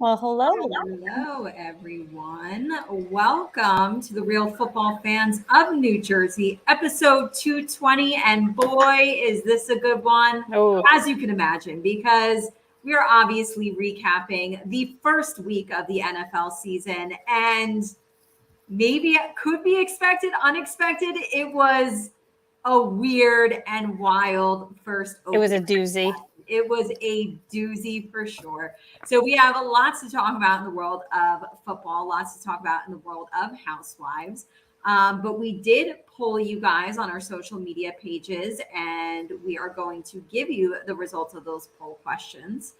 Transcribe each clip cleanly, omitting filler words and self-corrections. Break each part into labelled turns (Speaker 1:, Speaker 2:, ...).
Speaker 1: Well, hello.
Speaker 2: Hello, everyone. Welcome to the Real Football Fans of New Jersey, episode 220. And boy, is this a good one,
Speaker 1: Oh,
Speaker 2: as you can imagine, because we are obviously recapping the first week of the NFL season. And maybe it could be expected, unexpected. It was a weird and wild first
Speaker 1: it was a
Speaker 2: opening.
Speaker 1: doozy.
Speaker 2: It was a doozy for sure. So we have lots to talk about in the world of football, lots to talk about in the world of housewives. But we did poll you guys on our social media pages, and we are going to give you the results of those poll questions.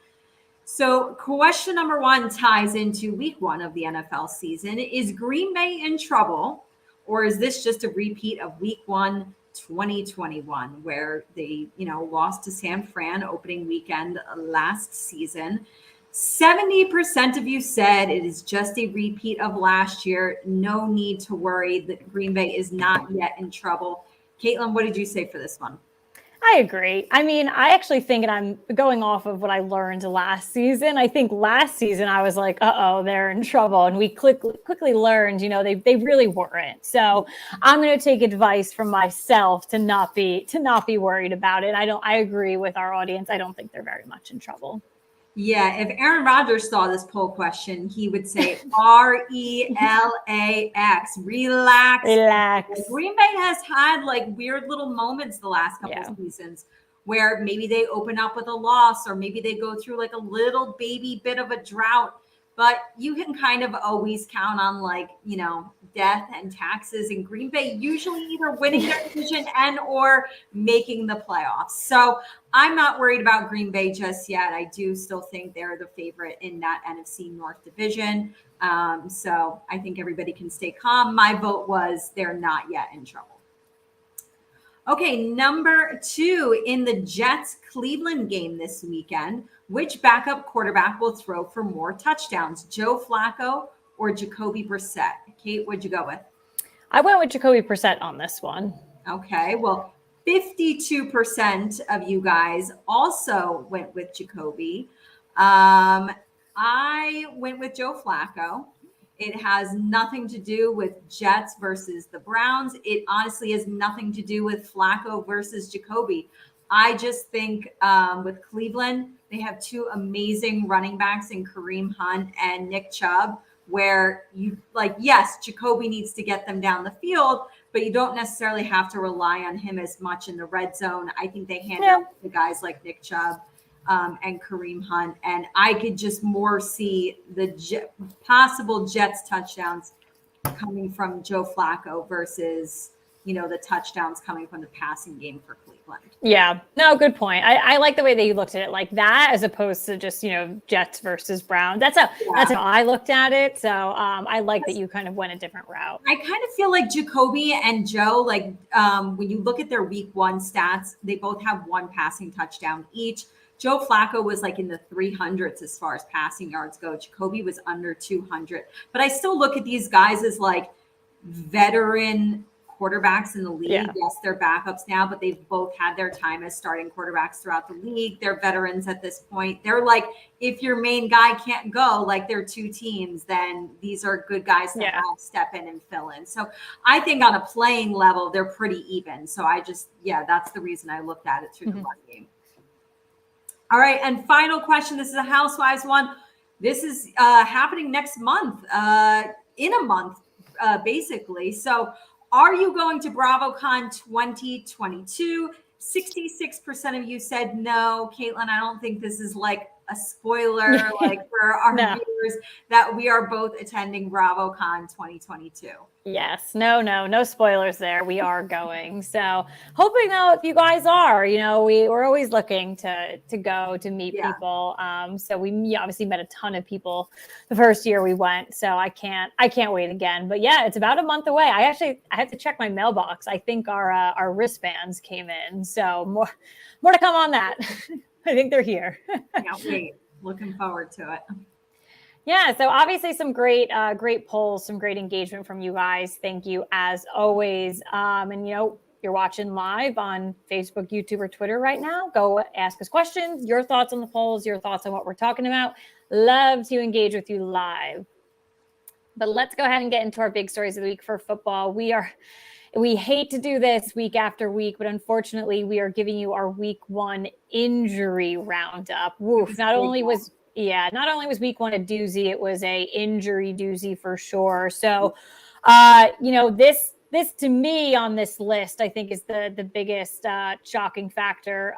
Speaker 2: So, question number one ties into week one of the NFL season. Is Green Bay in trouble, or is this just a repeat of week one, 2021, where they, lost to San Fran opening weekend last season? 70% of you said it is just a repeat of last year. No need to worry that Green Bay is not yet in trouble. Caitlin, what did you say for this one?
Speaker 1: I agree. I mean, I actually think, and I'm going off of what I learned last season. I think last season I was like, "Uh-oh, they're in trouble," and we quickly learned, they really weren't. So I'm going to take advice from myself to not be worried about it. I agree with our audience. I don't think they're very much in trouble.
Speaker 2: Yeah, if Aaron Rodgers saw this poll question, he would say RELAX, relax.
Speaker 1: Relax.
Speaker 2: Green Bay has had like weird little moments the last couple of seasons where maybe they open up with a loss or maybe they go through like a little baby bit of a drought. But you can kind of always count on death and taxes in Green Bay, usually either winning their division and or making the playoffs. So I'm not worried about Green Bay just yet. I do still think they're the favorite in that NFC North division. So I think everybody can stay calm. My vote was they're not yet in trouble. Okay, number two, in the Jets-Cleveland game this weekend, which backup quarterback will throw for more touchdowns, Joe Flacco or Jacoby Brissett? Kate, what'd you go with?
Speaker 1: I went with Jacoby Brissett on this one.
Speaker 2: Okay, well, 52% of you guys also went with Jacoby. I went with Joe Flacco. It has nothing to do with Jets versus the Browns. It honestly has nothing to do with Flacco versus Jacoby. I just think with Cleveland, they have two amazing running backs in Kareem Hunt and Nick Chubb, where yes, Jacoby needs to get them down the field, but you don't necessarily have to rely on him as much in the red zone. I think they hand it to guys like Nick Chubb and Kareem Hunt. And I could just more see the possible Jets touchdowns coming from Joe Flacco versus, the touchdowns coming from the passing game for Cleveland.
Speaker 1: Yeah, no, good point. I like the way that you looked at it like that, as opposed to just, Jets versus Browns. That's how I looked at it. So I like that you kind of went a different route.
Speaker 2: I kind of feel like Jacoby and Joe, when you look at their week one stats, they both have one passing touchdown each. Joe Flacco was in the 300s as far as passing yards go. Jacoby was under 200. But I still look at these guys as veteran quarterbacks in the league.
Speaker 1: Yeah.
Speaker 2: Yes, they're backups now, but they've both had their time as starting quarterbacks throughout the league. They're veterans at this point. They're if your main guy can't go, they're two teams, then these are good guys to have step in and fill in. So I think on a playing level, they're pretty even. So that's the reason I looked at it through the run game. All right, and final question. This is a Housewives one. This is happening next month, in a month, basically. So are you going to BravoCon 2022? 66% of you said no. Caitlin, I don't think this is a spoiler for our viewers that we are both attending BravoCon 2022.
Speaker 1: Yes, no spoilers there. We are going. So hoping though, if you guys are, we're always looking to go to meet people. So we obviously met a ton of people the first year we went. So I can't wait again. But yeah, it's about a month away. I have to check my mailbox. I think our wristbands came in. So more to come on that. I think they're here.
Speaker 2: Can't wait. Looking forward to it.
Speaker 1: Yeah, so obviously some great polls, some great engagement from you guys. Thank you as always. And you're watching live on Facebook, YouTube, or Twitter right now, go ask us questions, your thoughts on the polls, your thoughts on what we're talking about. Love to engage with you live. But let's go ahead and get into our big stories of the week for football. We hate to do this week after week, but unfortunately, we are giving you our week 1 injury roundup. Woof. Not only was week 1 a doozy, it was a injury doozy for sure. So, this to me on this list, I think, is the biggest shocking factor.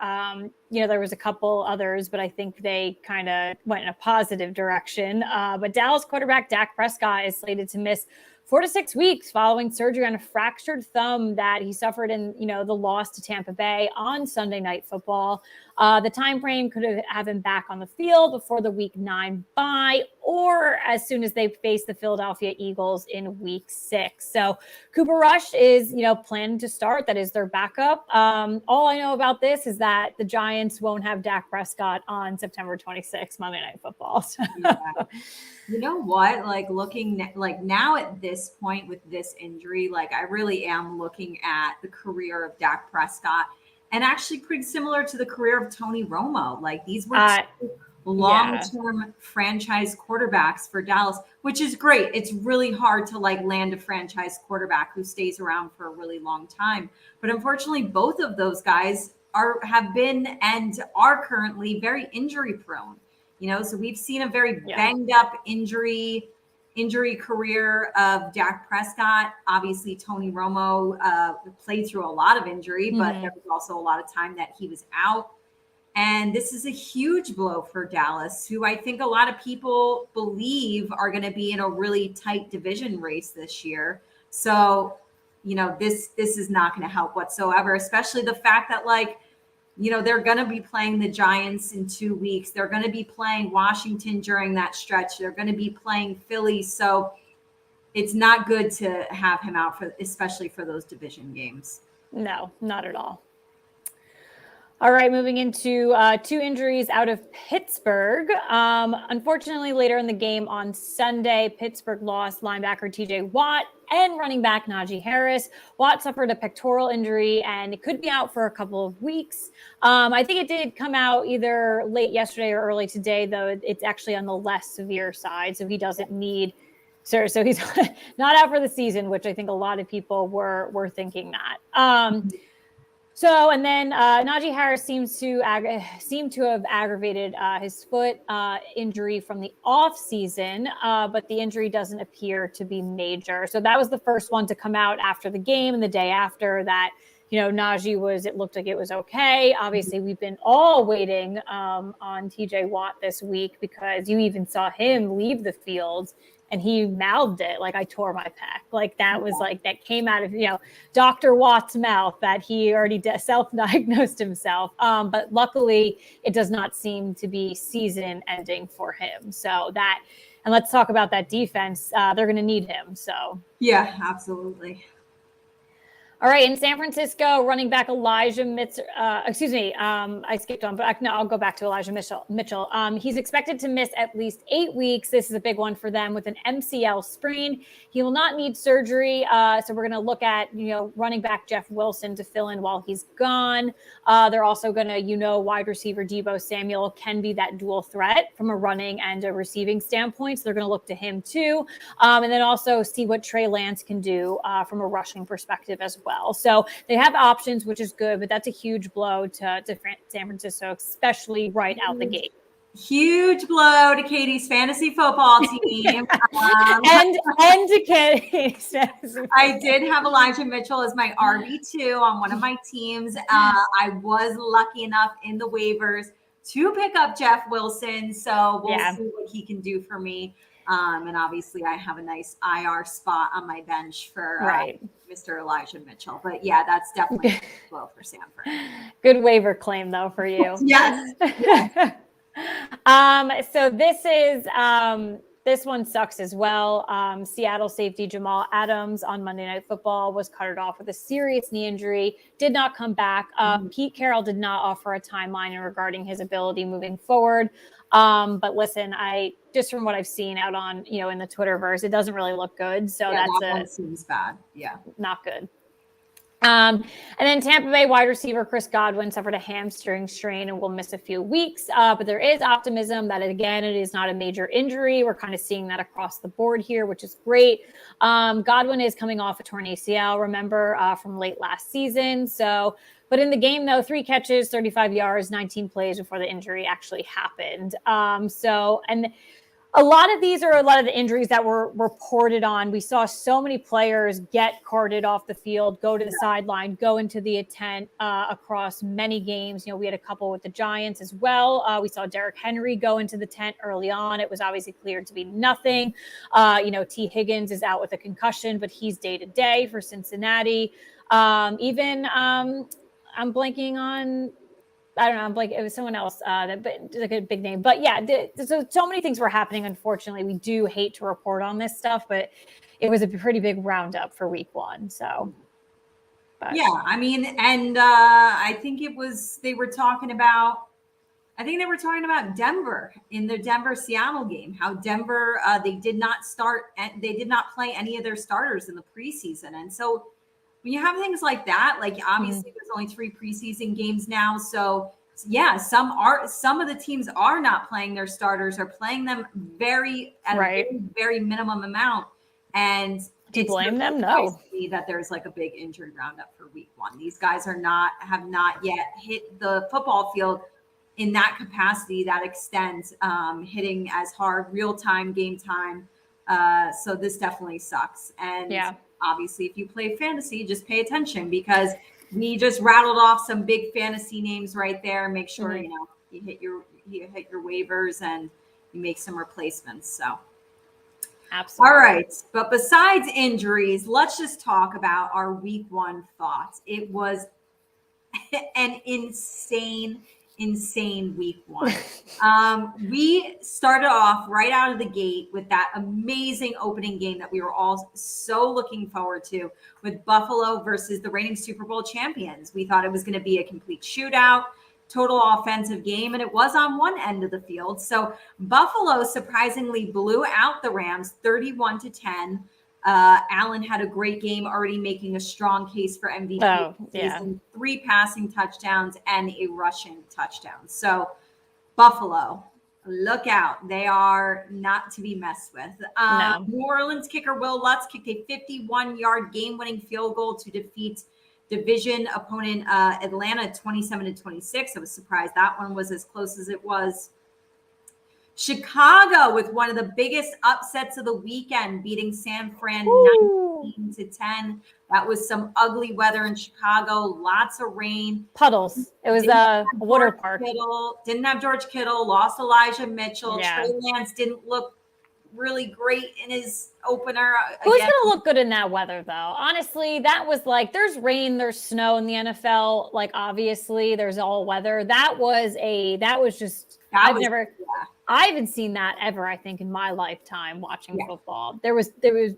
Speaker 1: There was a couple others, but I think they kind of went in a positive direction. But Dallas quarterback Dak Prescott is slated to miss 4 to 6 weeks following surgery on a fractured thumb that he suffered in, the loss to Tampa Bay on Sunday Night Football. The time frame could have him back on the field before the Week 9 bye, or as soon as they face the Philadelphia Eagles in Week 6. So Cooper Rush is, planning to start. That is their backup. All I know about this is that the Giants won't have Dak Prescott on September 26th, Monday Night Football. So.
Speaker 2: Yeah. You know what? Like looking like now at this point with this injury, like I really am looking at the career of Dak Prescott and actually pretty similar to the career of Tony Romo. Like these were long-term franchise quarterbacks for Dallas, which is great. It's really hard to like land a franchise quarterback who stays around for a really long time. But unfortunately, both of those guys have been and are currently very injury prone. So we've seen a very banged up injury career of Dak Prescott. Obviously, Tony Romo played through a lot of injury, but there was also a lot of time that he was out. And this is a huge blow for Dallas, who I think a lot of people believe are going to be in a really tight division race this year. So, this is not going to help whatsoever, especially the fact that they're going to be playing the Giants in 2 weeks. They're going to be playing Washington during that stretch. They're going to be playing Philly. So it's not good to have him out especially for those division games.
Speaker 1: No, not at all. All right, moving into 2 injuries out of Pittsburgh. Unfortunately, later in the game on Sunday, Pittsburgh lost linebacker TJ Watt and running back Najee Harris. Watt suffered a pectoral injury and it could be out for a couple of weeks. I think it did come out either late yesterday or early today, though it's actually on the less severe side. So he doesn't need, so he's not out for the season, which I think a lot of people were thinking that. And then Najee Harris seemed to have aggravated his foot injury from the off season, but the injury doesn't appear to be major. So that was the first one to come out after the game, and the day after that, Najee it looked like it was okay. Obviously, we've been all waiting on TJ Watt this week because you even saw him leave the field. And he mouthed it like, I tore my pec. Like that was that came out of, Dr. Watt's mouth that he already self-diagnosed himself. But luckily it does not seem to be season ending for him. So and let's talk about that defense. They're going to need him. So
Speaker 2: yeah, absolutely.
Speaker 1: All right, in San Francisco, running back Elijah Mitchell, I skipped on, but I'll go back to Elijah Mitchell. He's expected to miss at least 8 weeks. This is a big one for them with an MCL sprain. He will not need surgery. So we're going to look at, running back Jeff Wilson to fill in while he's gone. They're also going to, wide receiver Deebo Samuel can be that dual threat from a running and a receiving standpoint. So they're going to look to him too. And then also see what Trey Lance can do from a rushing perspective as well. So they have options, which is good, but that's a huge blow to San Francisco, especially right out the gate.
Speaker 2: Huge blow to Katie's fantasy football team.
Speaker 1: and to Katie's fantasy.
Speaker 2: I did have Elijah Mitchell as my RB2 on one of my teams. I was lucky enough in the waivers to pick up Jeff Wilson. So we'll see what he can do for me. And obviously I have a nice IR spot on my bench for Mr. Elijah Mitchell. But yeah, that's definitely a blow for Sanford.
Speaker 1: Good waiver claim though for you.
Speaker 2: Yes.
Speaker 1: So this one sucks as well. Seattle safety Jamal Adams on Monday Night Football was carted off with a serious knee injury, did not come back. Pete Carroll did not offer a timeline regarding his ability moving forward. But listen, just from what I've seen out on, in the Twitterverse, it doesn't really look good. So that one
Speaker 2: seems bad. Yeah.
Speaker 1: Not good. And then Tampa Bay wide receiver Chris Godwin suffered a hamstring strain and will miss a few weeks. But there is optimism that, again, it is not a major injury. We're kind of seeing that across the board here, which is great. Godwin is coming off a torn ACL, remember, from late last season. So, but in the game, though, 3 catches, 35 yards, 19 plays before the injury actually happened. And a lot of these are a lot of the injuries that were reported on. We saw so many players get carted off the field, go to the sideline, go into the tent across many games. We had a couple with the Giants as well. We saw Derrick Henry go into the tent early on. It was obviously cleared to be nothing. T. Higgins is out with a concussion, but he's day to day for Cincinnati. I'm blanking on. I don't know. I'm like, it was someone else, but like a big name. But yeah, so many things were happening. Unfortunately, we do hate to report on this stuff, but it was a pretty big roundup for week 1. So,
Speaker 2: yeah, I mean, and I think they were talking about Denver in the Denver-Seattle game. How Denver they did not play any of their starters in the preseason, and so. When you have things like that, like obviously there's only 3 preseason games now. So yeah, some of the teams are not playing their starters or playing them a very, very minimum amount. And
Speaker 1: do you blame them? No.
Speaker 2: That there's like a big injury roundup for week 1. These guys have not yet hit the football field in that capacity that extends, hitting as hard, real-time game time. So this definitely sucks. And obviously, if you play fantasy, just pay attention because we just rattled off some big fantasy names right there. Make sure you hit your waivers and you make some replacements. So,
Speaker 1: absolutely.
Speaker 2: All right, but besides injuries, let's just talk about our week 1 thoughts. It was an insane week 1. We started off right out of the gate with that amazing opening game that we were all so looking forward to with Buffalo versus the reigning Super Bowl champions. We thought it was going to be a complete shootout, total offensive game, and it was on one end of the field. So Buffalo surprisingly blew out the Rams 31-10. Allen had a great game, already making a strong case for MVP. 3 passing touchdowns and a rushing touchdown. So Buffalo, look out. They are not to be messed with.
Speaker 1: No.
Speaker 2: New Orleans kicker Will Lutz kicked a 51-yard game-winning field goal to defeat division opponent Atlanta 27-26. I was surprised that one was as close as it was. Chicago with one of the biggest upsets of the weekend, beating San Fran 19-10. That was some ugly weather in Chicago, lots of rain.
Speaker 1: Puddles. It was a water park.
Speaker 2: Didn't have George Kittle, lost Elijah Mitchell.
Speaker 1: Yeah.
Speaker 2: Trey Lance didn't look really great in his opener.
Speaker 1: Who's going to look good in that weather, though? Honestly, that was like, there's rain, there's snow in the NFL. Like, obviously, there's all weather. I haven't seen that ever, I think, in my lifetime watching football. There was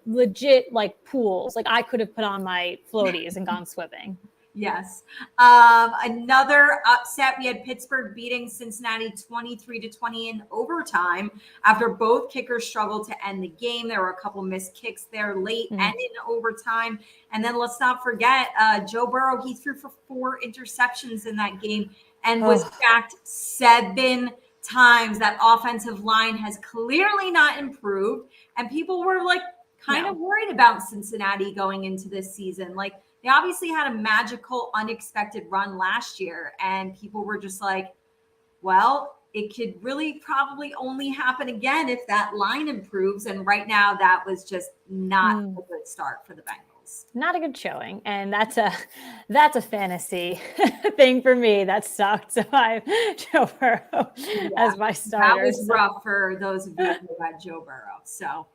Speaker 1: legit like pools. Like I could have put on my floaties and gone swimming.
Speaker 2: Yes. Another upset. We had Pittsburgh beating Cincinnati 23-20 in overtime after both kickers struggled to end the game. There were a couple missed kicks there late and in overtime. And then let's not forget Joe Burrow. He threw for 4 interceptions in that game and was sacked 7 times. That offensive line has clearly not improved. And people were like kind of worried about Cincinnati going into this season. Like, they obviously had a magical, unexpected run last year, and people were just like, well, it could really probably only happen again if that line improves. And right now, that was just not a good start for the Bengals.
Speaker 1: Not a good showing. And that's a fantasy thing for me. That sucked. So I have Joe Burrow as my starter.
Speaker 2: That was rough for those of you who had Joe Burrow. So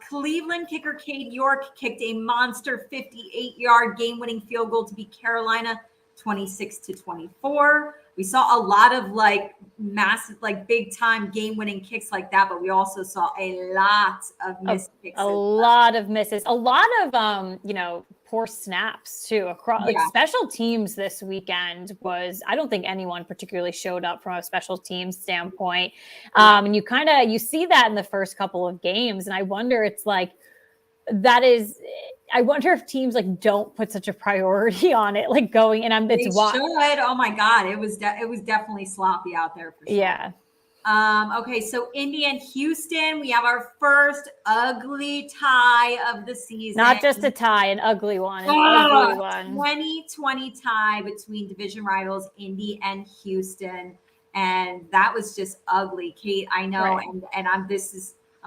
Speaker 2: Cleveland kicker Cade York kicked a monster 58-yard game-winning field goal to beat Carolina 26-24. We saw a lot of like massive, like big-time game-winning kicks like that, but we also saw a lot of missed kicks.
Speaker 1: A lot of misses. A lot of poor snaps too across like special teams this weekend was, I don't think anyone particularly showed up from a special teams standpoint. And you see that in the first couple of games. And I wonder, it's like, that is, I wonder if teams like don't put such a priority on it, like going and
Speaker 2: They should. Oh my God, it was definitely sloppy out there for sure.
Speaker 1: Yeah.
Speaker 2: Okay, so Indy and Houston, we have our first ugly tie of the season.
Speaker 1: Not just a tie, an ugly one. Ugly one.
Speaker 2: 2020 tie between division rivals Indy and Houston, and that was just ugly. Kate, I know,
Speaker 1: Right.
Speaker 2: and I'm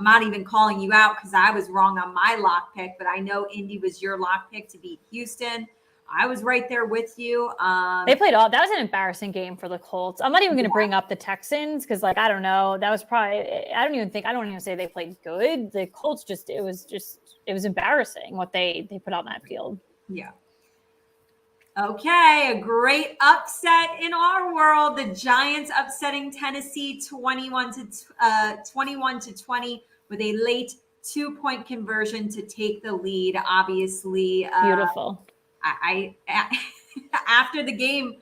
Speaker 2: not even calling you out because I was wrong on my lock pick, but I know Indy was your lock pick to beat Houston. I was right there with you.
Speaker 1: They played that was an embarrassing game for the Colts. I'm not even going to bring up the Texans because, like, I don't know. That was probably, I don't even say they played good. The Colts it was embarrassing what they put on that field.
Speaker 2: Yeah. Okay, a great upset in our world. The Giants upsetting Tennessee 21 to 20 with a late 2-point conversion to take the lead. Obviously,
Speaker 1: beautiful.
Speaker 2: I after the game,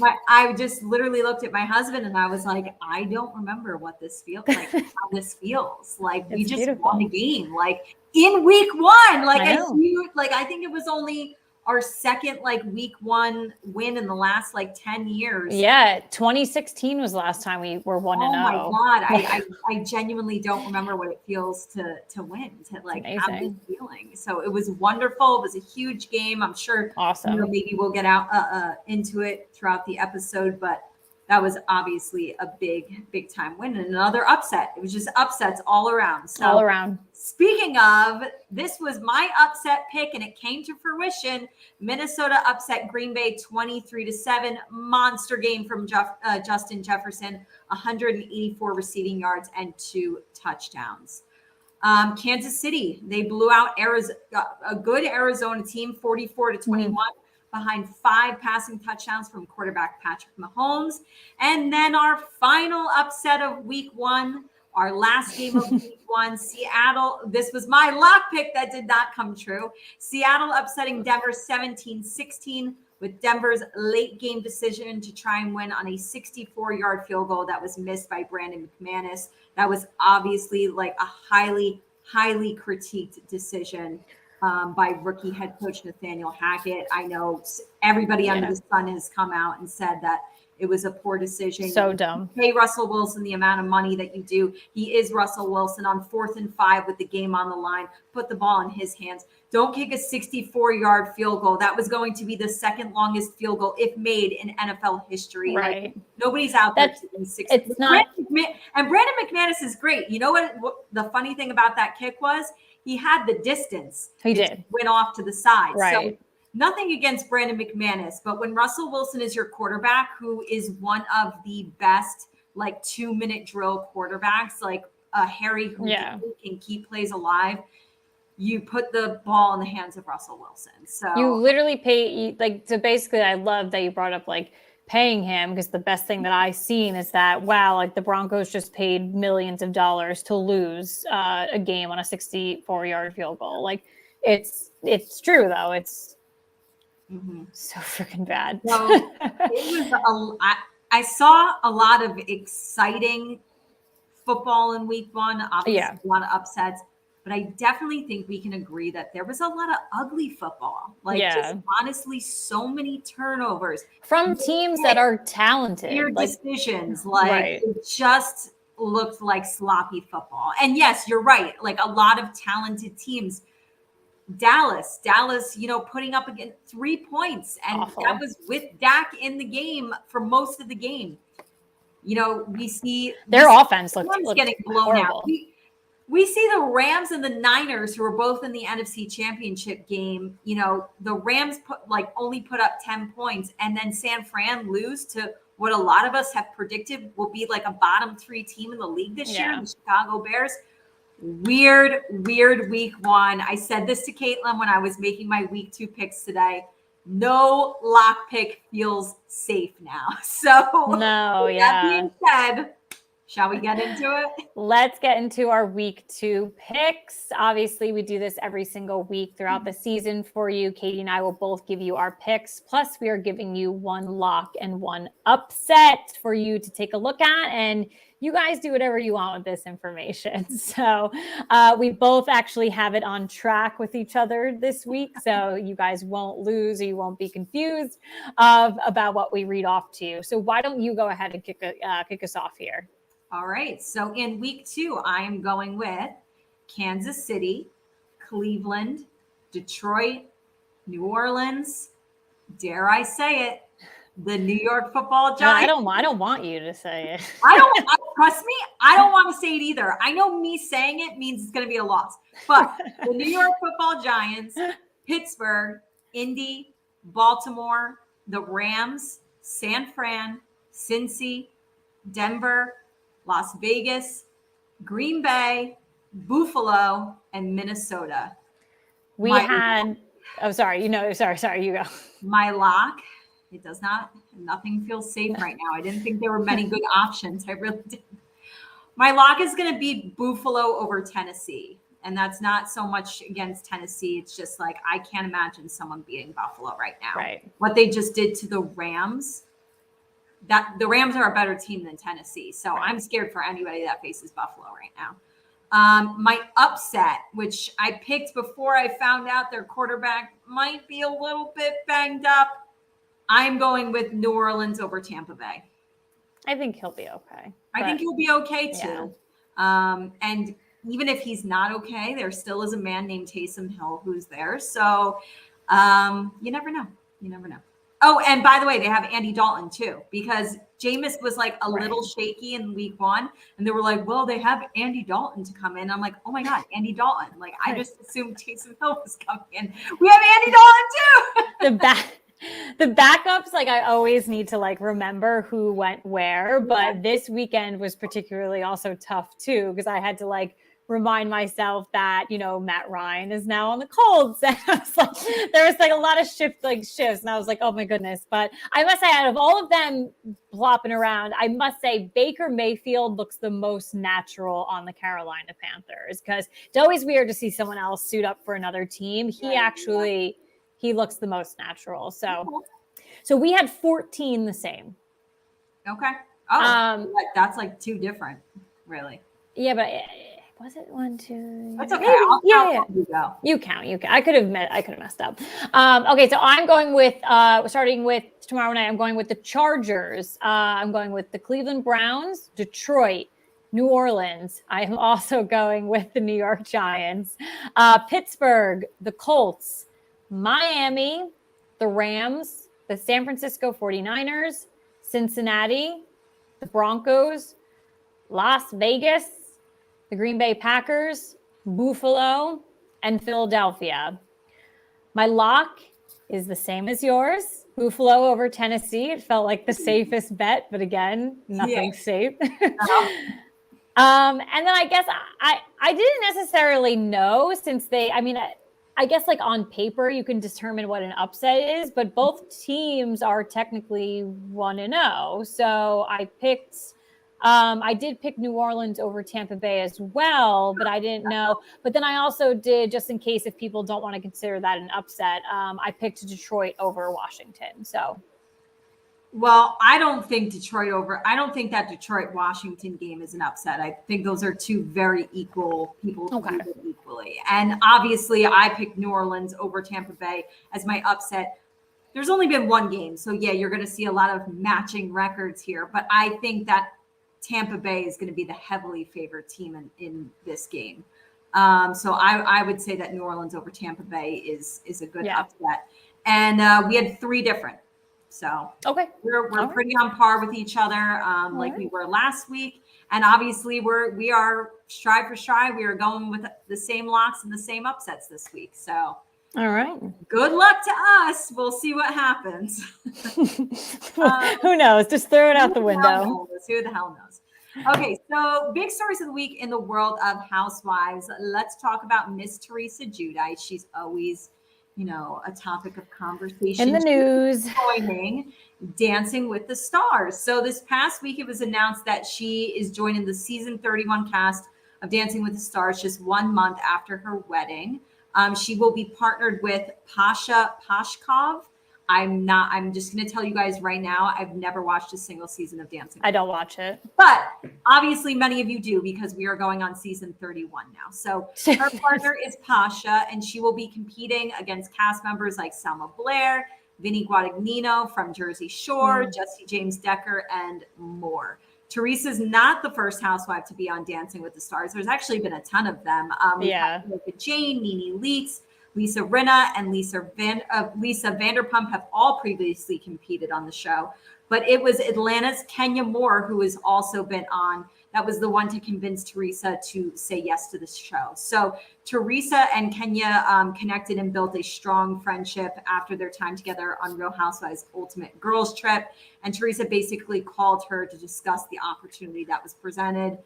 Speaker 2: I just literally looked at my husband and I was like, I don't remember what this feels like. How this feels like. We just won the game, like in week one. Like I think it was only our second like week one win in the last like 10 years.
Speaker 1: Yeah, 2016 was the last time we were 1-0.
Speaker 2: Oh my God. I genuinely don't remember what it feels to win, to like have this feeling. So it was wonderful. It was a huge game. I'm sure
Speaker 1: awesome.
Speaker 2: Maybe we'll get out into it throughout the episode, but that was obviously a big time win and another upset. It was just upsets all around. So
Speaker 1: all around.
Speaker 2: Speaking of, this was my upset pick and it came to fruition. Minnesota upset Green Bay 23-7. Monster game from Justin Jefferson, 184 receiving yards and 2 touchdowns. Kansas City, they blew out a good Arizona team, 44-21. Behind 5 passing touchdowns from quarterback Patrick Mahomes. And then our final upset of week one, our last game of week one, Seattle. This was my lock pick that did not come true. Seattle upsetting Denver 17-16 with Denver's late game decision to try and win on a 64-yard field goal that was missed by Brandon McManus. That was obviously like a highly critiqued decision by rookie head coach Nathaniel Hackett. I know everybody under the sun has come out and said that it was a poor decision.
Speaker 1: So dumb.
Speaker 2: Pay Russell Wilson the amount of money that you do. He is Russell Wilson. On 4th and 5 with the game on the line, put the ball in his hands. Don't kick a 64-yard field goal. That was going to be the second longest field goal if made in NFL history.
Speaker 1: Right.
Speaker 2: Like, nobody's out there kicking 60.
Speaker 1: It's not.
Speaker 2: And Brandon McManus is great. You know what the funny thing about that kick was? He had the distance.
Speaker 1: He did.
Speaker 2: Went off to the side.
Speaker 1: Right.
Speaker 2: So nothing against Brandon McManus, but when Russell Wilson is your quarterback, who is one of the best like 2-minute drill quarterbacks, like Harry who can keep plays alive, you put the ball in the hands of Russell Wilson. So
Speaker 1: you literally so basically I love that you brought up like paying him, because the best thing that I've seen is that, wow, like the Broncos just paid millions of dollars to lose a game on a 64-yard field goal. Like it's true though. It's so freaking bad.
Speaker 2: So it was I saw a lot of exciting football in week one, obviously a lot of upsets, but I definitely think we can agree that there was a lot of ugly football. Like just honestly, so many turnovers
Speaker 1: from teams that are talented.
Speaker 2: Weird decisions. Like it just looked like sloppy football. And yes, you're right. Like a lot of talented teams. Dallas, putting up against 3 points. And that was with Dak in the game for most of the game. We see
Speaker 1: their offense looks
Speaker 2: getting blown out. We see the Rams and the Niners, who are both in the NFC Championship game. The Rams only put up 10 points, and then San Fran lose to what a lot of us have predicted will be like a bottom 3 team in the league this year, the Chicago Bears. Weird week one. I said this to Caitlin when I was making my week 2 picks today. No lock pick feels safe now. So
Speaker 1: that
Speaker 2: being said, Shall we get into it?
Speaker 1: Let's get into our week 2 picks. Obviously, we do this every single week throughout the season for you. Katie and I will both give you our picks. Plus, we are giving you one lock and one upset for you to take a look at. And you guys do whatever you want with this information. So we both actually have it on track with each other this week. So you guys won't lose or you won't be confused about what we read off to you. So why don't you go ahead and kick us off here?
Speaker 2: All right. So in week 2, I am going with Kansas City, Cleveland, Detroit, New Orleans. Dare I say it? The New York Football Giants.
Speaker 1: No, I don't want you to say it.
Speaker 2: Trust me, I don't want to say it either. I know me saying it means it's going to be a loss. But the New York Football Giants, Pittsburgh, Indy, Baltimore, the Rams, San Fran, Cincy, Denver, Las Vegas, Green Bay, Buffalo, and Minnesota.
Speaker 1: Sorry, you go.
Speaker 2: My lock, nothing feels safe right now. I didn't think there were many good options. I really didn't. My lock is going to be Buffalo over Tennessee. And that's not so much against Tennessee. It's just like, I can't imagine someone beating Buffalo right now.
Speaker 1: Right.
Speaker 2: What they just did to the Rams, that the Rams are a better team than Tennessee. So I'm scared for anybody that faces Buffalo right now. My upset, which I picked before I found out their quarterback might be a little bit banged up. I'm going with New Orleans over Tampa Bay.
Speaker 1: I think he'll be okay.
Speaker 2: I think he'll be okay too. Yeah. And even if he's not okay, there still is a man named Taysom Hill who's there. So you never know. You never know. Oh, and by the way, they have Andy Dalton too, because Jameis was like a little shaky in week 1. And they were like, well, they have Andy Dalton to come in. I'm like, oh my God, Andy Dalton. Like, I just assumed Taysom Hill was coming in. We have Andy Dalton too.
Speaker 1: The backups, like I always need to like remember who went where, but this weekend was particularly also tough too, because I had to like remind myself that, Matt Ryan is now on the Colts. And I was like, there was like a lot of shifts. And I was like, oh my goodness. But I must say, out of all of them plopping around, I must say Baker Mayfield looks the most natural on the Carolina Panthers, because it's always weird to see someone else suit up for another team. He looks the most natural. So we had 14 the same.
Speaker 2: Okay. Oh, that's like 2 different, really.
Speaker 1: Yeah, but was it 1, 2?
Speaker 2: That's okay. I'll count.
Speaker 1: You count. I could have messed up. Okay, so I'm going with starting with tomorrow night. I'm going with the Chargers. I'm going with the Cleveland Browns, Detroit, New Orleans. I am also going with the New York Giants, Pittsburgh, the Colts, Miami, the Rams, the San Francisco 49ers, Cincinnati, the Broncos, Las Vegas, the Green Bay Packers, Buffalo, and Philadelphia. My lock is the same as yours. Buffalo over Tennessee. It felt like the safest bet, but again, nothing's safe. And then I guess I didn't necessarily know, since I guess like on paper you can determine what an upset is, but both teams are technically 1-0. So I did pick New Orleans over Tampa Bay as well, but I didn't know. But then I also did, just in case if people don't want to consider that an upset, I picked Detroit over Washington. So.
Speaker 2: Well, I don't think that Detroit-Washington game is an upset. I think those are 2 very equal people equally. And obviously I picked New Orleans over Tampa Bay as my upset. There's only been 1 game. So yeah, you're going to see a lot of matching records here, but I think that Tampa Bay is going to be the heavily favored team in this game. So I would say that New Orleans over Tampa Bay is a good upset. And we had 3 different. So we're pretty on par with each other, we were last week. And obviously we are stride for stride. We are going with the same locks and the same upsets this week. So
Speaker 1: all right.
Speaker 2: Good luck to us. We'll see what happens.
Speaker 1: Who knows? Just throw it out the window.
Speaker 2: Who the hell knows? Okay, so big stories of the week in the world of housewives. Let's talk about Miss Teresa Giudice. She's always, a topic of conversation
Speaker 1: in the news.
Speaker 2: Dancing with the Stars. So this past week, it was announced that she is joining the season 31 cast of Dancing with the Stars just 1 month after her wedding. She will be partnered with Pasha Pashkov. I'm just going to tell you guys right now, I've never watched a single season of Dancing.
Speaker 1: I don't watch it.
Speaker 2: But obviously many of you do, because we are going on season 31 now. So her partner is Pasha, and she will be competing against cast members like Selma Blair, Vinny Guadagnino from Jersey Shore, Jesse James Decker, and more. Teresa's not the first housewife to be on Dancing with the Stars. There's actually been a ton of them. Jane, Nene Leakes, Lisa Rinna, and Lisa Vanderpump have all previously competed on the show. But it was Atlanta's Kenya Moore, who has also been on. That was the one to convince Teresa to say yes to this show. So Teresa and Kenya connected and built a strong friendship after their time together on Real Housewives Ultimate Girls Trip. And Teresa basically called her to discuss the opportunity that was presented.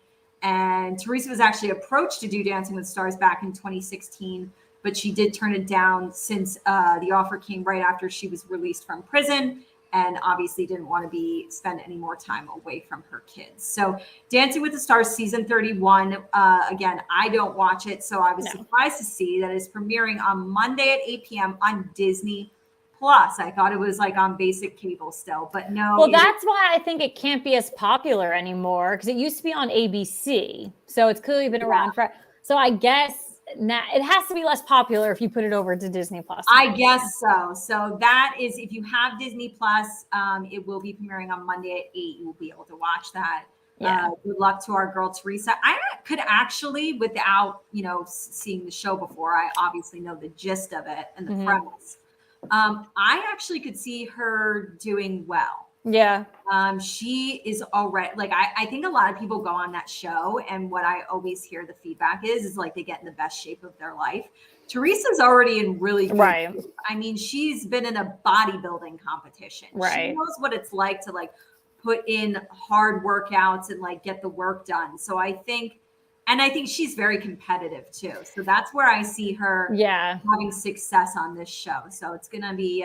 Speaker 2: And Teresa was actually approached to do Dancing with Stars back in 2016, but she did turn it down since the offer came right after she was released from prison, and obviously didn't want to spend any more time away from her kids. So Dancing with the Stars season 31, again, I don't watch it, so I was surprised to see that it's premiering on Monday at 8 p.m. on Disney Plus. I thought it was like on basic cable still, but no.
Speaker 1: Well, that's why I think it can't be as popular anymore, because it used to be on ABC. So it's clearly been around for, so I guess now it has to be less popular if you put it over to Disney Plus.
Speaker 2: I guess so. So that is, if you have Disney Plus, it will be premiering on Monday at 8. You will be able to watch that. Good luck to our girl Teresa. I could actually, without seeing the show before, I obviously know the gist of it and the premise. I actually could see her doing well.
Speaker 1: Yeah.
Speaker 2: She is already, like, I think a lot of people go on that show, and what I always hear the feedback is like they get in the best shape of their life. Teresa's already in really good shape. I mean, she's been in a bodybuilding competition. She knows what it's like to like put in hard workouts and like get the work done. So I think she's very competitive too. So that's where I see her having success on this show. So it's gonna be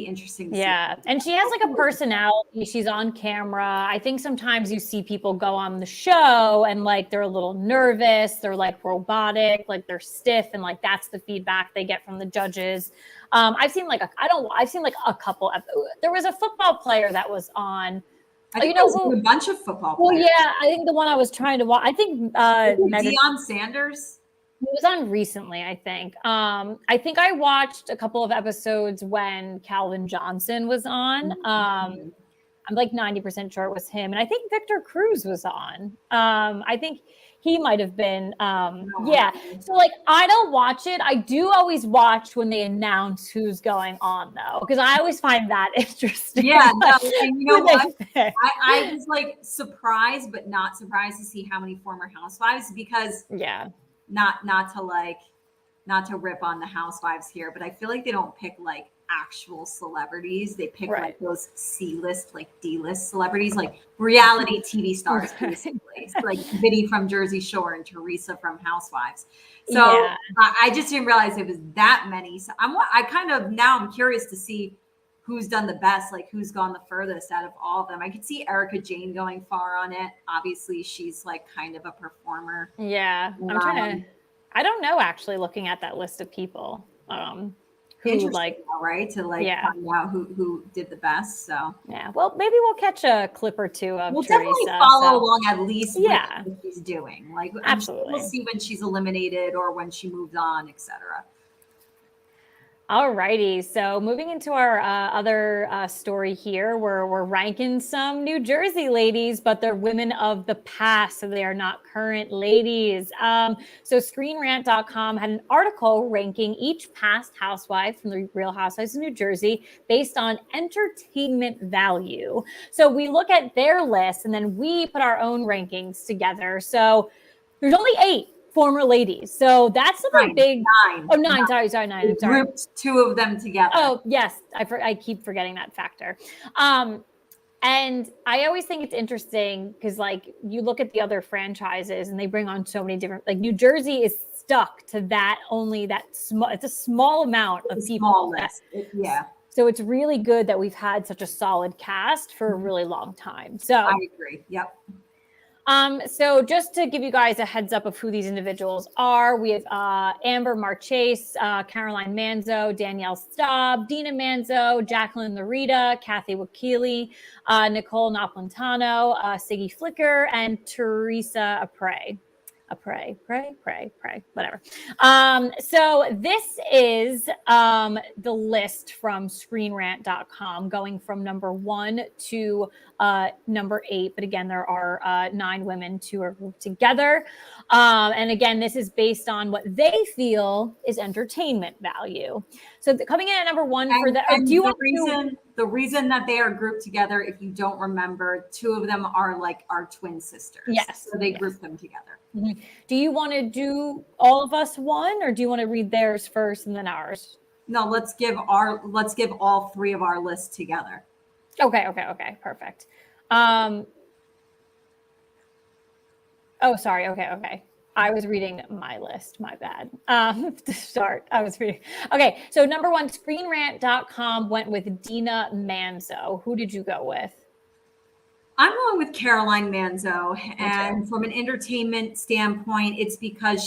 Speaker 2: interesting to see.
Speaker 1: And she has like a personality. She's on camera. I think sometimes you see people go on the show and like they're a little nervous, they're like robotic, like they're stiff, and like that's the feedback they get from the judges. I've seen like a couple. There was a football player that was on.
Speaker 2: I think a bunch of football players.
Speaker 1: Well, yeah, I think the one I was trying to watch. I think
Speaker 2: Deion Sanders.
Speaker 1: It was on recently, I think. I think I watched a couple of episodes when Calvin Johnson was on. I'm like 90% sure it was him. And I think Victor Cruz was on. I think he might have been. So like, I don't watch it. I do always watch when they announce who's going on though, because I always find that interesting.
Speaker 2: Yeah, no, and you know what? I was like surprised, but not surprised to see how many former housewives, because not to rip on the housewives here, but I feel like they don't pick like actual celebrities. They pick like those C-list, like D-list celebrities, like reality TV stars, basically. So, like Vinny from Jersey Shore and Teresa from Housewives. So I just didn't realize it was that many. So I'm curious to see who's done the best, like who's gone the furthest out of all of them. I could see Erica Jane going far on it. Obviously, she's like kind of a performer.
Speaker 1: Yeah, I don't know, actually, looking at that list of people. Who like,
Speaker 2: right, to like find out who did the best. So
Speaker 1: well, maybe we'll catch a clip or two of
Speaker 2: we'll
Speaker 1: Teresa,
Speaker 2: definitely follow along at least with what she's doing. Like,
Speaker 1: absolutely,
Speaker 2: we'll see when she's eliminated or when she moves on, etc.
Speaker 1: All righty. So moving into our other story here, we're ranking some New Jersey ladies, but they're women of the past, so they are not current ladies. So ScreenRant.com had an article ranking each past housewife from the Real Housewives of New Jersey based on entertainment value. So we look at their list and then we put our own rankings together. So there's only 8 former ladies. So that's a pretty big.
Speaker 2: 9.
Speaker 1: Oh, 9. Sorry, 9. I'm sorry.
Speaker 2: Grouped 2 of them together.
Speaker 1: Oh, yes. I keep forgetting that factor. And I always think it's interesting because, like, you look at the other franchises and they bring on so many different, like, New Jersey is stuck to that small, it's a small amount of people.
Speaker 2: Yeah.
Speaker 1: So it's really good that we've had such a solid cast for a really long time. So
Speaker 2: I agree. Yep.
Speaker 1: So just to give you guys a heads up of who these individuals are, we have Amber Marchese, Caroline Manzo, Danielle Staub, Dina Manzo, Jacqueline Larita, Kathy Wakili, Nicole Napolitano, Siggy Flicker, and Teresa Apray. Whatever. So this is the list from screenrant.com going from number 1 to number 8. But again, there are 9 women who are grouped together. And again, this is based on what they feel is entertainment value. So coming in at number 1 for the,
Speaker 2: the reason that they are grouped together, if you don't remember, 2 of them are like our twin sisters.
Speaker 1: Yes.
Speaker 2: So they group them together.
Speaker 1: Mm-hmm. Do you want to do all of us one, or do you want to read theirs first and then ours?
Speaker 2: No, let's give all 3 of our lists together.
Speaker 1: Okay, perfect. Oh, sorry. Okay. I was reading my list. My bad. To start, I was reading. Okay, so number 1, screenrant.com went with Dina Manzo. Who did you go with?
Speaker 2: I'm going with Caroline Manzo, and from an entertainment standpoint, it's because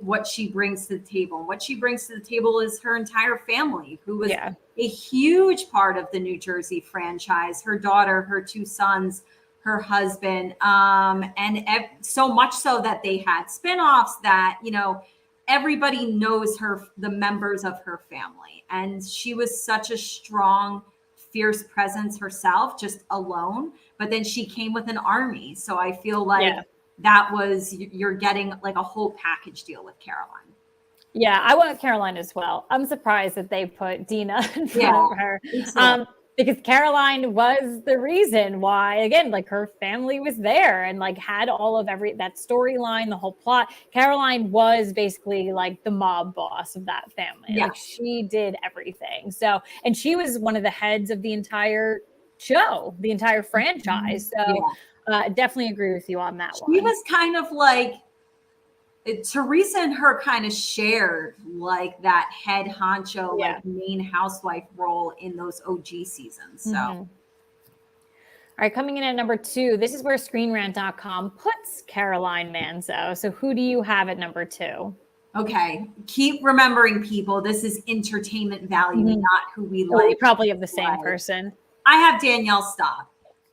Speaker 2: what she brings to the table. And what she brings to the table is her entire family, who was a huge part of the New Jersey franchise. Her daughter, her 2 sons, her husband, and so much so that they had spinoffs that, everybody knows her, the members of her family. And she was such a strong, fierce presence herself, just alone. But then she came with an army. So I feel like you're getting like a whole package deal with Caroline.
Speaker 1: Yeah, I went with Caroline as well. I'm surprised that they put Dina in front of her. Because Caroline was the reason why, again, like her family was there and like had all of that storyline, the whole plot. Caroline was basically like the mob boss of that family.
Speaker 2: Yeah.
Speaker 1: Like she did everything. So, and she was one of the heads of the entire show, the entire franchise. So definitely agree with you on that one.
Speaker 2: She was kind of like, Teresa and her kind of shared like that head honcho, like main housewife role in those OG seasons. So,
Speaker 1: all right, coming in at number 2, this is where ScreenRant.com puts Caroline Manzo. So who do you have at number 2?
Speaker 2: Okay, keep remembering, people, this is entertainment value, not who we like.
Speaker 1: We probably have the same person.
Speaker 2: I have Danielle Staub.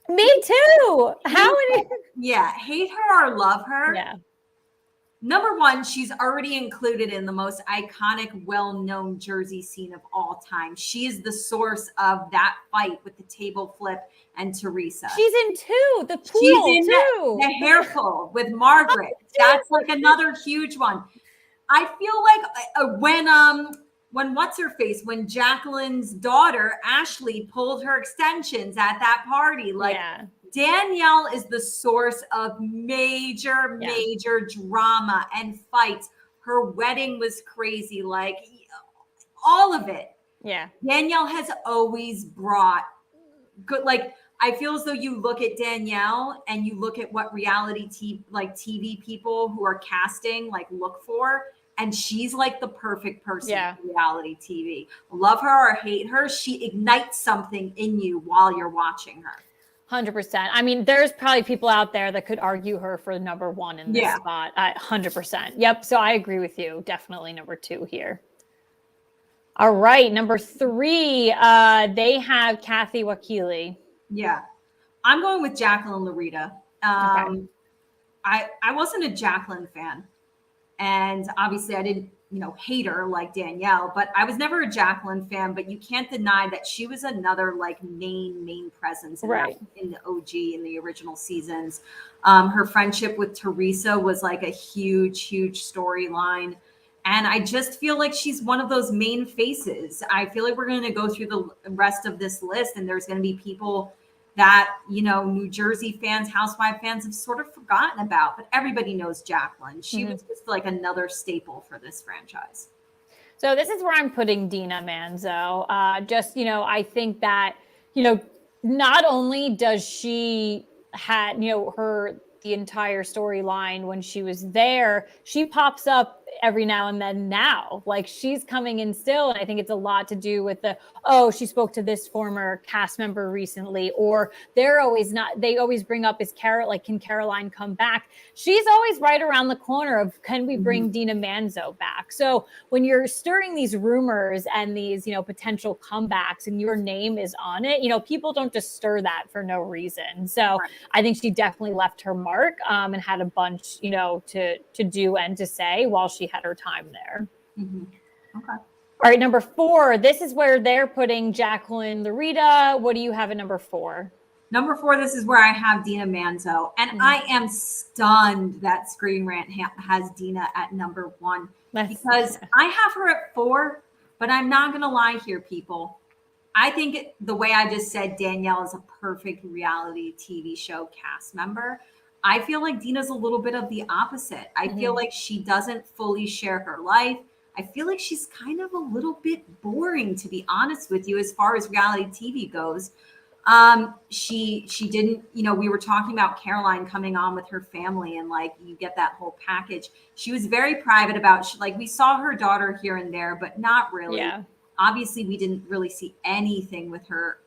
Speaker 1: Me too. How many?
Speaker 2: Yeah, hate her or love her.
Speaker 1: Yeah.
Speaker 2: Number 1, she's already included in the most iconic, well-known Jersey scene of all time. She is the source of that fight with the table flip and Teresa.
Speaker 1: She's in 2, the pool.
Speaker 2: She's in the hair pull with Margaret. That's like another huge one. I feel like when what's her face, when Jacqueline's daughter Ashley pulled her extensions at that party, like. Yeah. Danielle is the source of major drama and fights. Her wedding was crazy, like all of it.
Speaker 1: Yeah.
Speaker 2: Danielle has always brought good, like I feel as though you look at Danielle and you look at what reality TV people who are casting like look for, and she's like the perfect person for reality TV. Love her or hate her, she ignites something in you while you're watching her.
Speaker 1: 100%. I mean, there's probably people out there that could argue her for number 1 in this spot. 100%. Yep. So I agree with you. Definitely number 2 here. All right. Number 3, they have Kathy Wakili.
Speaker 2: Yeah. I'm going with Jacqueline Larita. I wasn't a Jacqueline fan. And obviously I didn't, hate her like Danielle, but I was never a Jacqueline fan, but you can't deny that she was another like main presence in the OG, in the original seasons. Her friendship with Teresa was like a huge storyline. And I just feel like she's one of those main faces. I feel like we're going to go through the rest of this list and there's going to be people that, New Jersey fans, Housewife fans have sort of forgotten about, but everybody knows Jacqueline. She was just like another staple for this franchise.
Speaker 1: So this is where I'm putting Dina Manzo. I think that, not only does she had, the entire storyline when she was there, she pops up every now and then now. Like she's coming in still. And I think it's a lot to do with she spoke to this former cast member recently, or they always bring up can Caroline come back? She's always right around the corner of, can we bring Dina Manzo back? So when you're stirring these rumors and these, potential comebacks and your name is on it, people don't just stir that for no reason. So I think she definitely left her mark and had a bunch, to do and to say while she had her time there.
Speaker 2: Okay.
Speaker 1: All right, number 4. This is where they're putting Jacqueline Larita. What do you have at number 4?
Speaker 2: Number 4, this is where I have Dina Manzo. And I am stunned that Screen Rant has Dina at number 1 because I have her at 4, but I'm not going to lie here, people. I think the way I just said Danielle is a perfect reality TV show cast member. I feel like Dina's a little bit of the opposite. I feel like she doesn't fully share her life. I feel like she's kind of a little bit boring, to be honest with you, as far as reality TV goes. She didn't, we were talking about Caroline coming on with her family and like, you get that whole package. She was very private about, we saw her daughter here and there, but not really.
Speaker 1: Yeah.
Speaker 2: Obviously we didn't really see anything with her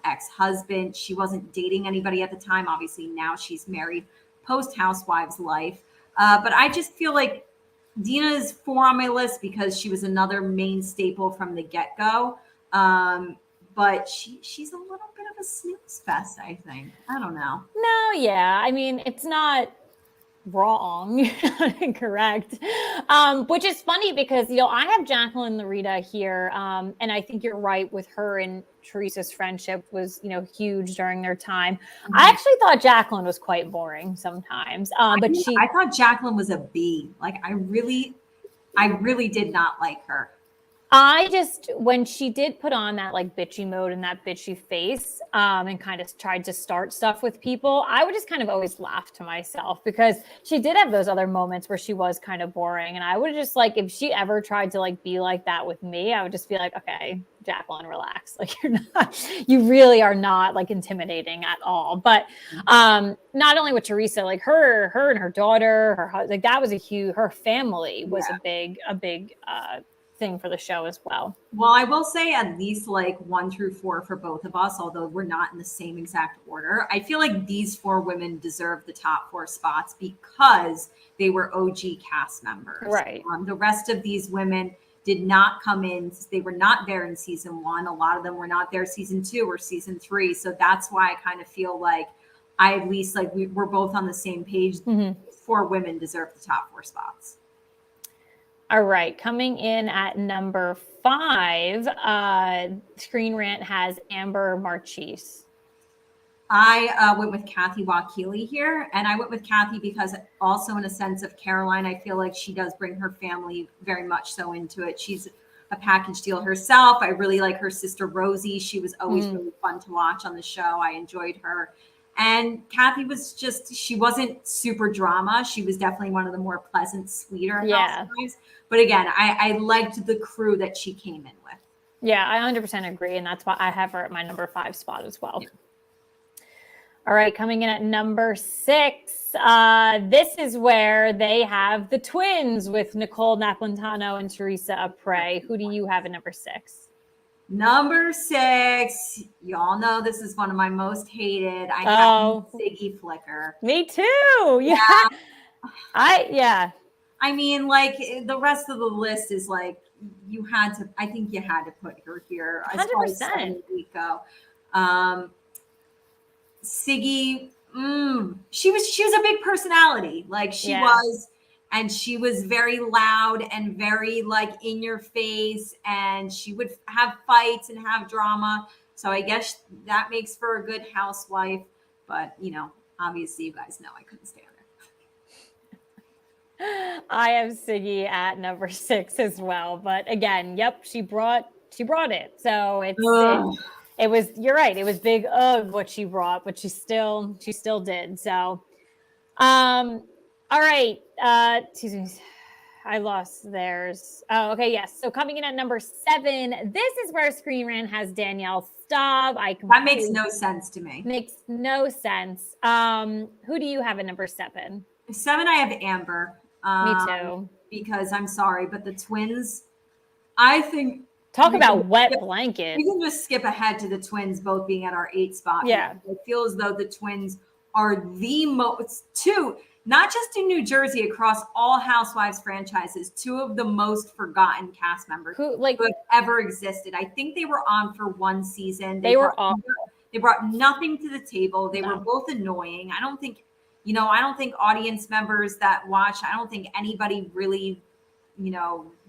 Speaker 2: ex-husband. She wasn't dating anybody at the time. Obviously now she's married post Housewives life. But I just feel like Dina is 4 on my list because she was another main staple from the get-go. But she's a little bit of a snooze fest, I think. I don't know.
Speaker 1: No, yeah. I mean, it's not wrong, incorrect. Which is funny because, I have Jacqueline Larita here. And I think you're right with her and Teresa's friendship was, huge during their time. I actually thought Jacqueline was quite boring sometimes. I
Speaker 2: thought Jacqueline was a B. Like I really did not like her.
Speaker 1: When she did put on that like bitchy mode and that bitchy face and kind of tried to start stuff with people, I would just kind of always laugh to myself because she did have those other moments where she was kind of boring. And I would just if she ever tried to be like that with me, I would just be like, okay, Jacqueline, relax. You really are not intimidating at all. But not only with Teresa, her and her daughter, her husband, that was her family was a big thing for the show as well.
Speaker 2: Well, I will say at least 1 through 4 for both of us, although we're not in the same exact order. I feel like these 4 women deserve the top 4 spots because they were OG cast members.
Speaker 1: Right.
Speaker 2: The rest of these women did not come in. They were not there in season 1. A lot of them were not there season 2 or season 3. So that's why I kind of feel like I at least we're both on the same page. 4 women deserve the top 4 spots.
Speaker 1: All right, coming in at number 5, Screen Rant has Amber Marchese.
Speaker 2: I went with Kathy Wakili here, and I went with Kathy because also in a sense of Caroline, I feel like she does bring her family very much so into it. She's a package deal herself. I really like her sister Rosie. She was always really fun to watch on the show. I enjoyed her. And Kathy was she wasn't super drama. She was definitely one of the more pleasant, sweeter housewives. But again, I liked the crew that she came in with.
Speaker 1: Yeah, I 100% agree. And that's why I have her at my number 5 spot as well. Yeah. All right, coming in at number 6. This is where they have the twins with Nicole Napolitano and Teresa Apre. Who do you have at number 6?
Speaker 2: Number 6, y'all know this is one of my most hated. I have Siggy Flicker.
Speaker 1: Me too. Yeah.
Speaker 2: I mean, the rest of the list is I think you had to put her here.
Speaker 1: 100%.
Speaker 2: Siggy, she was a big personality. She was. And she was very loud and very in your face, and she would have fights and have drama. So I guess that makes for a good housewife. But obviously you guys know I couldn't stand her.
Speaker 1: I have Siggy at number 6 as well. But again, she brought it. So it was, you're right. It was big what she brought, but she still did. So, all right. Excuse me. I lost theirs. Oh, okay. Yes. So coming in at number 7, this is where Screen Rant has Danielle Staub.
Speaker 2: That makes no sense to me.
Speaker 1: Makes no sense. Who do you have at number 7?
Speaker 2: 7, I have Amber.
Speaker 1: Me too.
Speaker 2: Because I'm sorry, but the Twins, I think.
Speaker 1: Talk about wet blanket.
Speaker 2: We can just skip ahead to the Twins both being at our 8th spot.
Speaker 1: Yeah.
Speaker 2: I feel as though the Twins are the most, not just in New Jersey, across all Housewives franchises, two of the most forgotten cast members who have ever existed. I think they were on for one season.
Speaker 1: They were awful.
Speaker 2: They brought nothing to the table. They were both annoying. I don't think audience members that watch, I don't think anybody really,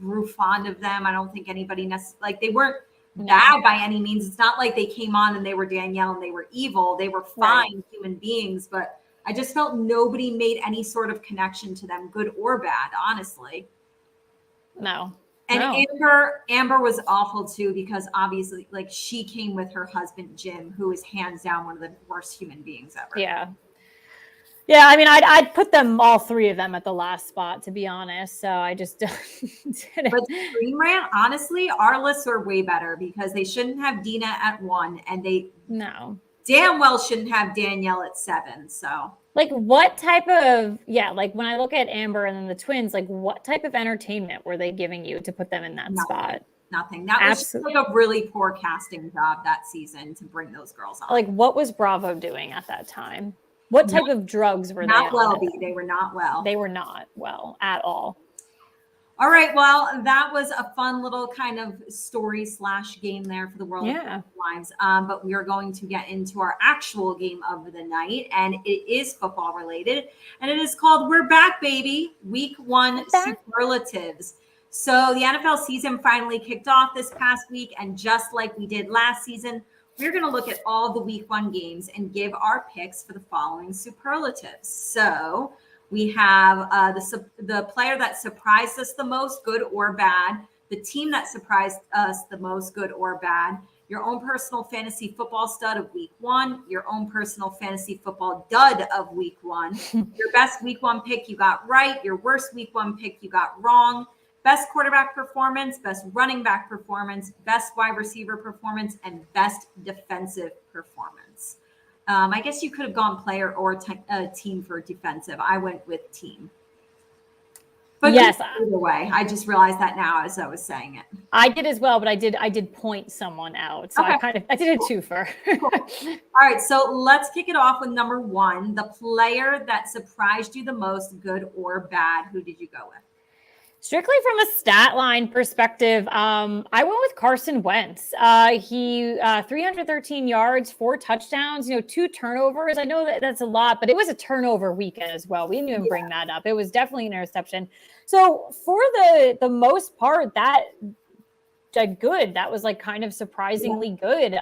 Speaker 2: grew fond of them. I don't think anybody necessarily, they weren't bad by any means. It's not like they came on and they were Danielle and they were evil. They were fine human beings, but I just felt nobody made any sort of connection to them, good or bad, honestly.
Speaker 1: No.
Speaker 2: And Amber was awful too, because obviously she came with her husband, Jim, who is hands down one of the worst human beings ever.
Speaker 1: Yeah. Yeah, I mean, I'd put them, all three of them, at the last spot, to be honest. So I just didn't.
Speaker 2: But Scream Rant, honestly, our lists are way better, because they shouldn't have Dina at 1, and they damn well shouldn't have Danielle at 7. So
Speaker 1: what type of when I look at Amber and then the Twins, what type of entertainment were they giving you to put them in that spot?
Speaker 2: Nothing. That was just a really poor casting job that season to bring those girls on.
Speaker 1: What was Bravo doing at that time? What type of drugs were they on?
Speaker 2: Not well, they were not well.
Speaker 1: They were not well at all.
Speaker 2: All right. Well, that was a fun little kind of story / game there for the World of Housewives. But we are going to get into our actual game of the night, and it is football related, and it is called We're Back, Baby, Week 1 Superlatives. So the NFL season finally kicked off this past week, and just like we did last season, we're going to look at all the Week 1 games and give our picks for the following superlatives. So we have the player that surprised us the most, good or bad, the team that surprised us the most, good or bad, your own personal fantasy football stud of Week 1, your own personal fantasy football dud of Week 1, your best Week 1 pick you got right, your worst Week 1 pick you got wrong, best quarterback performance, best running back performance, best wide receiver performance, and best defensive performance. I guess you could have gone player or team for defensive. I went with team. But
Speaker 1: yes,
Speaker 2: either way, I just realized that now as I was saying it.
Speaker 1: I did as well, but I did point someone out. So I did a twofer.
Speaker 2: Cool. All right, so let's kick it off with number 1, the player that surprised you the most, good or bad. Who did you go with?
Speaker 1: Strictly from a stat line perspective, I went with Carson Wentz. He 313 yards, 4 touchdowns, 2 turnovers. I know that's a lot, but it was a turnover weekend as well. We didn't even bring that up. It was definitely an interception. So for the most part, that was kind of surprisingly good.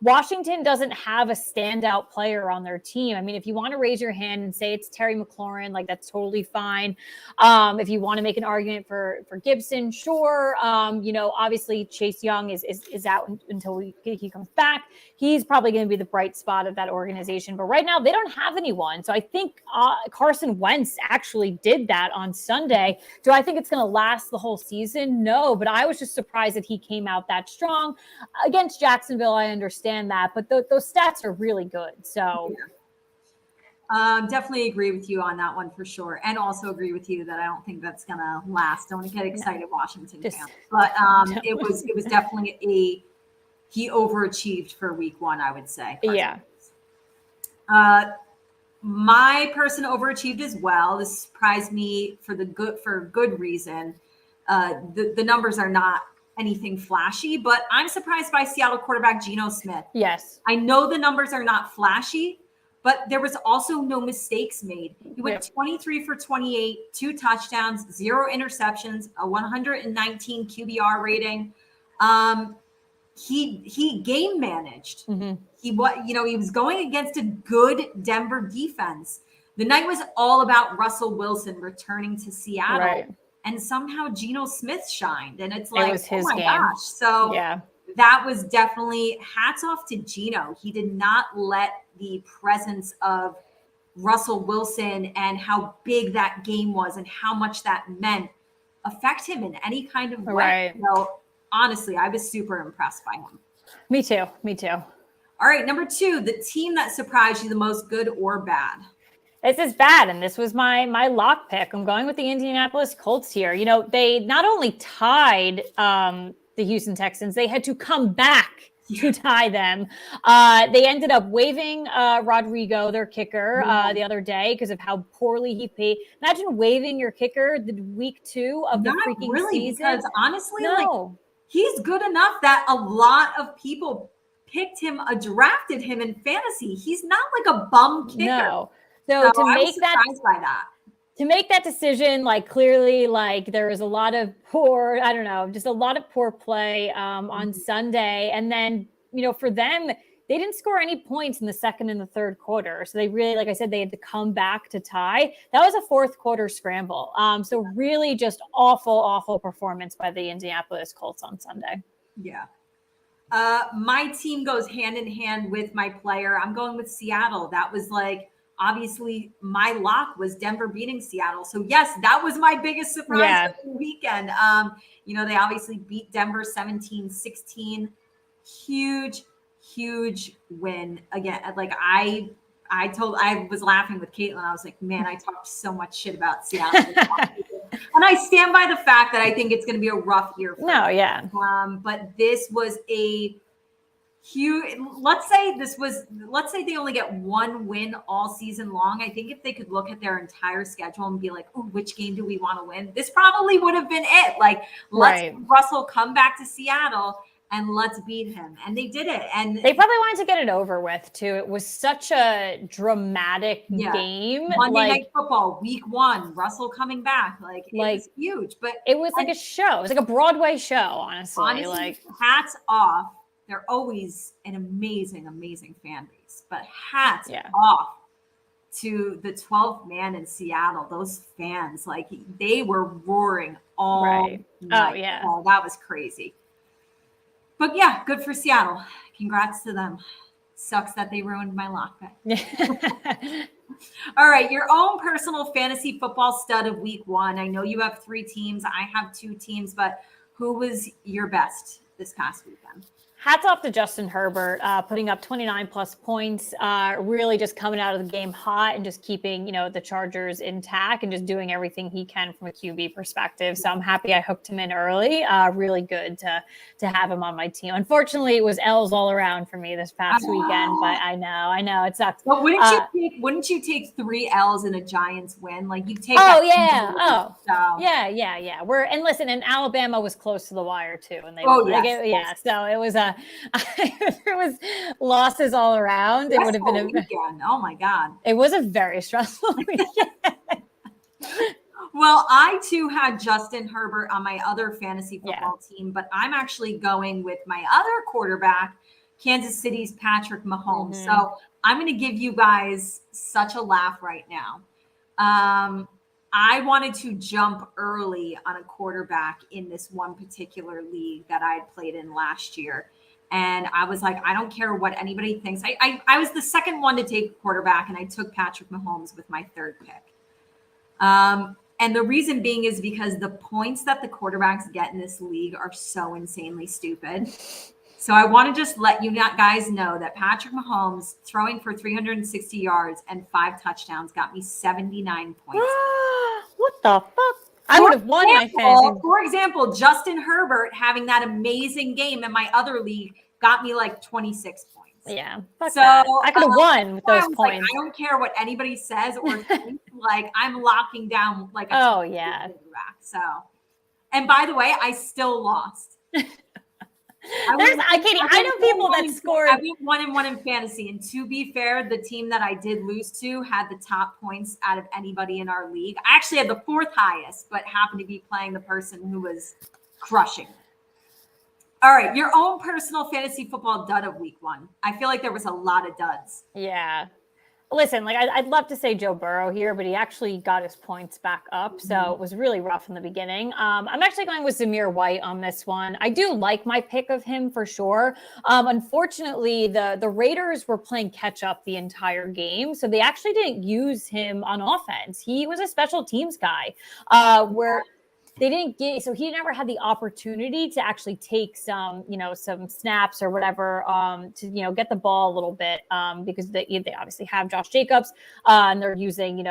Speaker 1: Washington doesn't have a standout player on their team. I mean, if you want to raise your hand and say it's Terry McLaurin, that's totally fine. If you want to make an argument for Gibson, sure. Obviously Chase Young is out until he comes back. He's probably going to be the bright spot of that organization. But right now they don't have anyone. So I think Carson Wentz actually did that on Sunday. Do I think it's going to last the whole season? No, but I was just surprised that he came out that strong against Jacksonville. I understand that, but those stats are really good. So
Speaker 2: definitely agree with you on that one for sure. And also agree with you that I don't think that's going to last. Don't get excited, Washington fans. But it was definitely he overachieved for Week 1, I would say.
Speaker 1: Yeah.
Speaker 2: My person overachieved as well. This surprised me for good reason. The numbers are not anything flashy, but I'm surprised by Seattle quarterback Geno Smith.
Speaker 1: Yes.
Speaker 2: I know the numbers are not flashy, but there was also no mistakes made. He went 23 for 28, 2 touchdowns, 0 interceptions, a 119 QBR rating. He game managed. Mm-hmm. He was going against a good Denver defense. The night was all about Russell Wilson returning to Seattle.
Speaker 1: Right.
Speaker 2: And somehow Geno Smith shined, and it's like,
Speaker 1: oh my
Speaker 2: gosh. So that was definitely hats off to Geno. He did not let the presence of Russell Wilson and how big that game was and how much that meant affect him in any kind of way.
Speaker 1: Right.
Speaker 2: So honestly, I was super impressed by him.
Speaker 1: Me too.
Speaker 2: All right, number 2, the team that surprised you the most, good or bad.
Speaker 1: This is bad, and this was my lock pick. I'm going with the Indianapolis Colts here. You know, they not only tied the Houston Texans, they had to come back to tie them. They ended up waiving Rodrigo, their kicker, the other day because of how poorly he played. Imagine waiving your kicker the week 2 of the freaking season.
Speaker 2: Because honestly, like, he's good enough that a lot of people picked him, drafted him in fantasy. He's not like a bum kicker.
Speaker 1: No. So to make to make that decision, like clearly, like there was a lot of poor, I don't know, just a lot of poor play on Sunday. And then, you know, for them, they didn't score any points in the second and the third quarter. So they really, like I said, they had to come back to tie. That was a fourth quarter scramble. So really just awful performance by the Indianapolis Colts on Sunday.
Speaker 2: Yeah. My team goes hand in hand with my player. I'm going with Seattle. That was like, obviously my lock was Denver beating Seattle. So yes, that was my biggest surprise of the weekend. You know, they obviously beat Denver 17-16. Huge win. Again, like I was laughing with Caitlin. I was like, man, I talked so much shit about Seattle. And I stand by the fact that I think it's going to be a rough year for them. But this was a huge, let's say they only get one win all season long. I think if they could look at their entire schedule and be like, oh, which game do we want to win? This probably would have been it. Like, let's Russell come back to Seattle and let's beat him. And they did it. And
Speaker 1: they probably wanted to get it over with too. It was such a dramatic game.
Speaker 2: Monday Night Football, week 1, Russell coming back. Like it was huge. But
Speaker 1: it was like a show. It was like a Broadway show, honestly. Like
Speaker 2: hats off. They're always an amazing fan base. But hats off to the 12th man in Seattle. Those fans, like they were roaring all night.
Speaker 1: Oh yeah.
Speaker 2: Oh, that was crazy. But yeah, good for Seattle. Congrats to them. Sucks that they ruined my lock pick. All right, your own personal fantasy football stud of week 1. I know you have 3 teams. I have 2 teams, but who was your best this past weekend?
Speaker 1: Hats off to Justin Herbert, putting up 29 plus points, really just coming out of the game hot and just keeping, you know, the Chargers intact and just doing everything he can from a QB perspective. So I'm happy I hooked him in early. Really good to have him on my team. Unfortunately, it was L's all around for me this past weekend, but I know it sucks.
Speaker 2: But wouldn't you take 3 L's in a Giants win? Like you take.
Speaker 1: Oh yeah. Yeah. And Alabama was close to the wire too, and they So it was if there was losses all around, it would have been a
Speaker 2: weekend. Oh my God.
Speaker 1: It was a very stressful weekend.
Speaker 2: Well, I too had Justin Herbert on my other fantasy football team, but I'm actually going with my other quarterback, Kansas City's Patrick Mahomes. So I'm going to give you guys such a laugh right now. I wanted to jump early on a quarterback in this one particular league that I had played in last year. And I was like, I don't care what anybody thinks. I was the second one to take a quarterback, and I took Patrick Mahomes with my 3rd pick. And the reason being is because the points that the quarterbacks get in this league are so insanely stupid. So I want to just let you guys know that Patrick Mahomes throwing for 360 yards and 5 touchdowns got me 79 points.
Speaker 1: What the fuck? I would have won my fantasy.
Speaker 2: For example, Justin Herbert having that amazing game in my other league got me like 26 points.
Speaker 1: Yeah. So I could have won with those points.
Speaker 2: Like, I don't care what anybody says or thinks. Like I'm locking down like a quarterback. So, and by the way, I still lost. I know people that scored. I went 1-1 in fantasy, and to be fair, the team that I did lose to had the top points out of anybody in our league. I actually had the 4th highest, but happened to be playing the person who was crushing. All right, your own personal fantasy football dud of week 1. I feel like there was a lot of duds.
Speaker 1: Yeah. Listen, like I'd love to say Joe Burrow here, but he actually got his points back up. So it was really rough in the beginning. I'm actually going with Zamir White on this one. I do like my pick of him for sure. Unfortunately, the Raiders were playing catch up the entire game. So they actually didn't use him on offense. He was a special teams guy they didn't get, so he never had the opportunity to actually take some, some snaps or whatever, to, get the ball a little bit, because they obviously have Josh Jacobs, and they're using,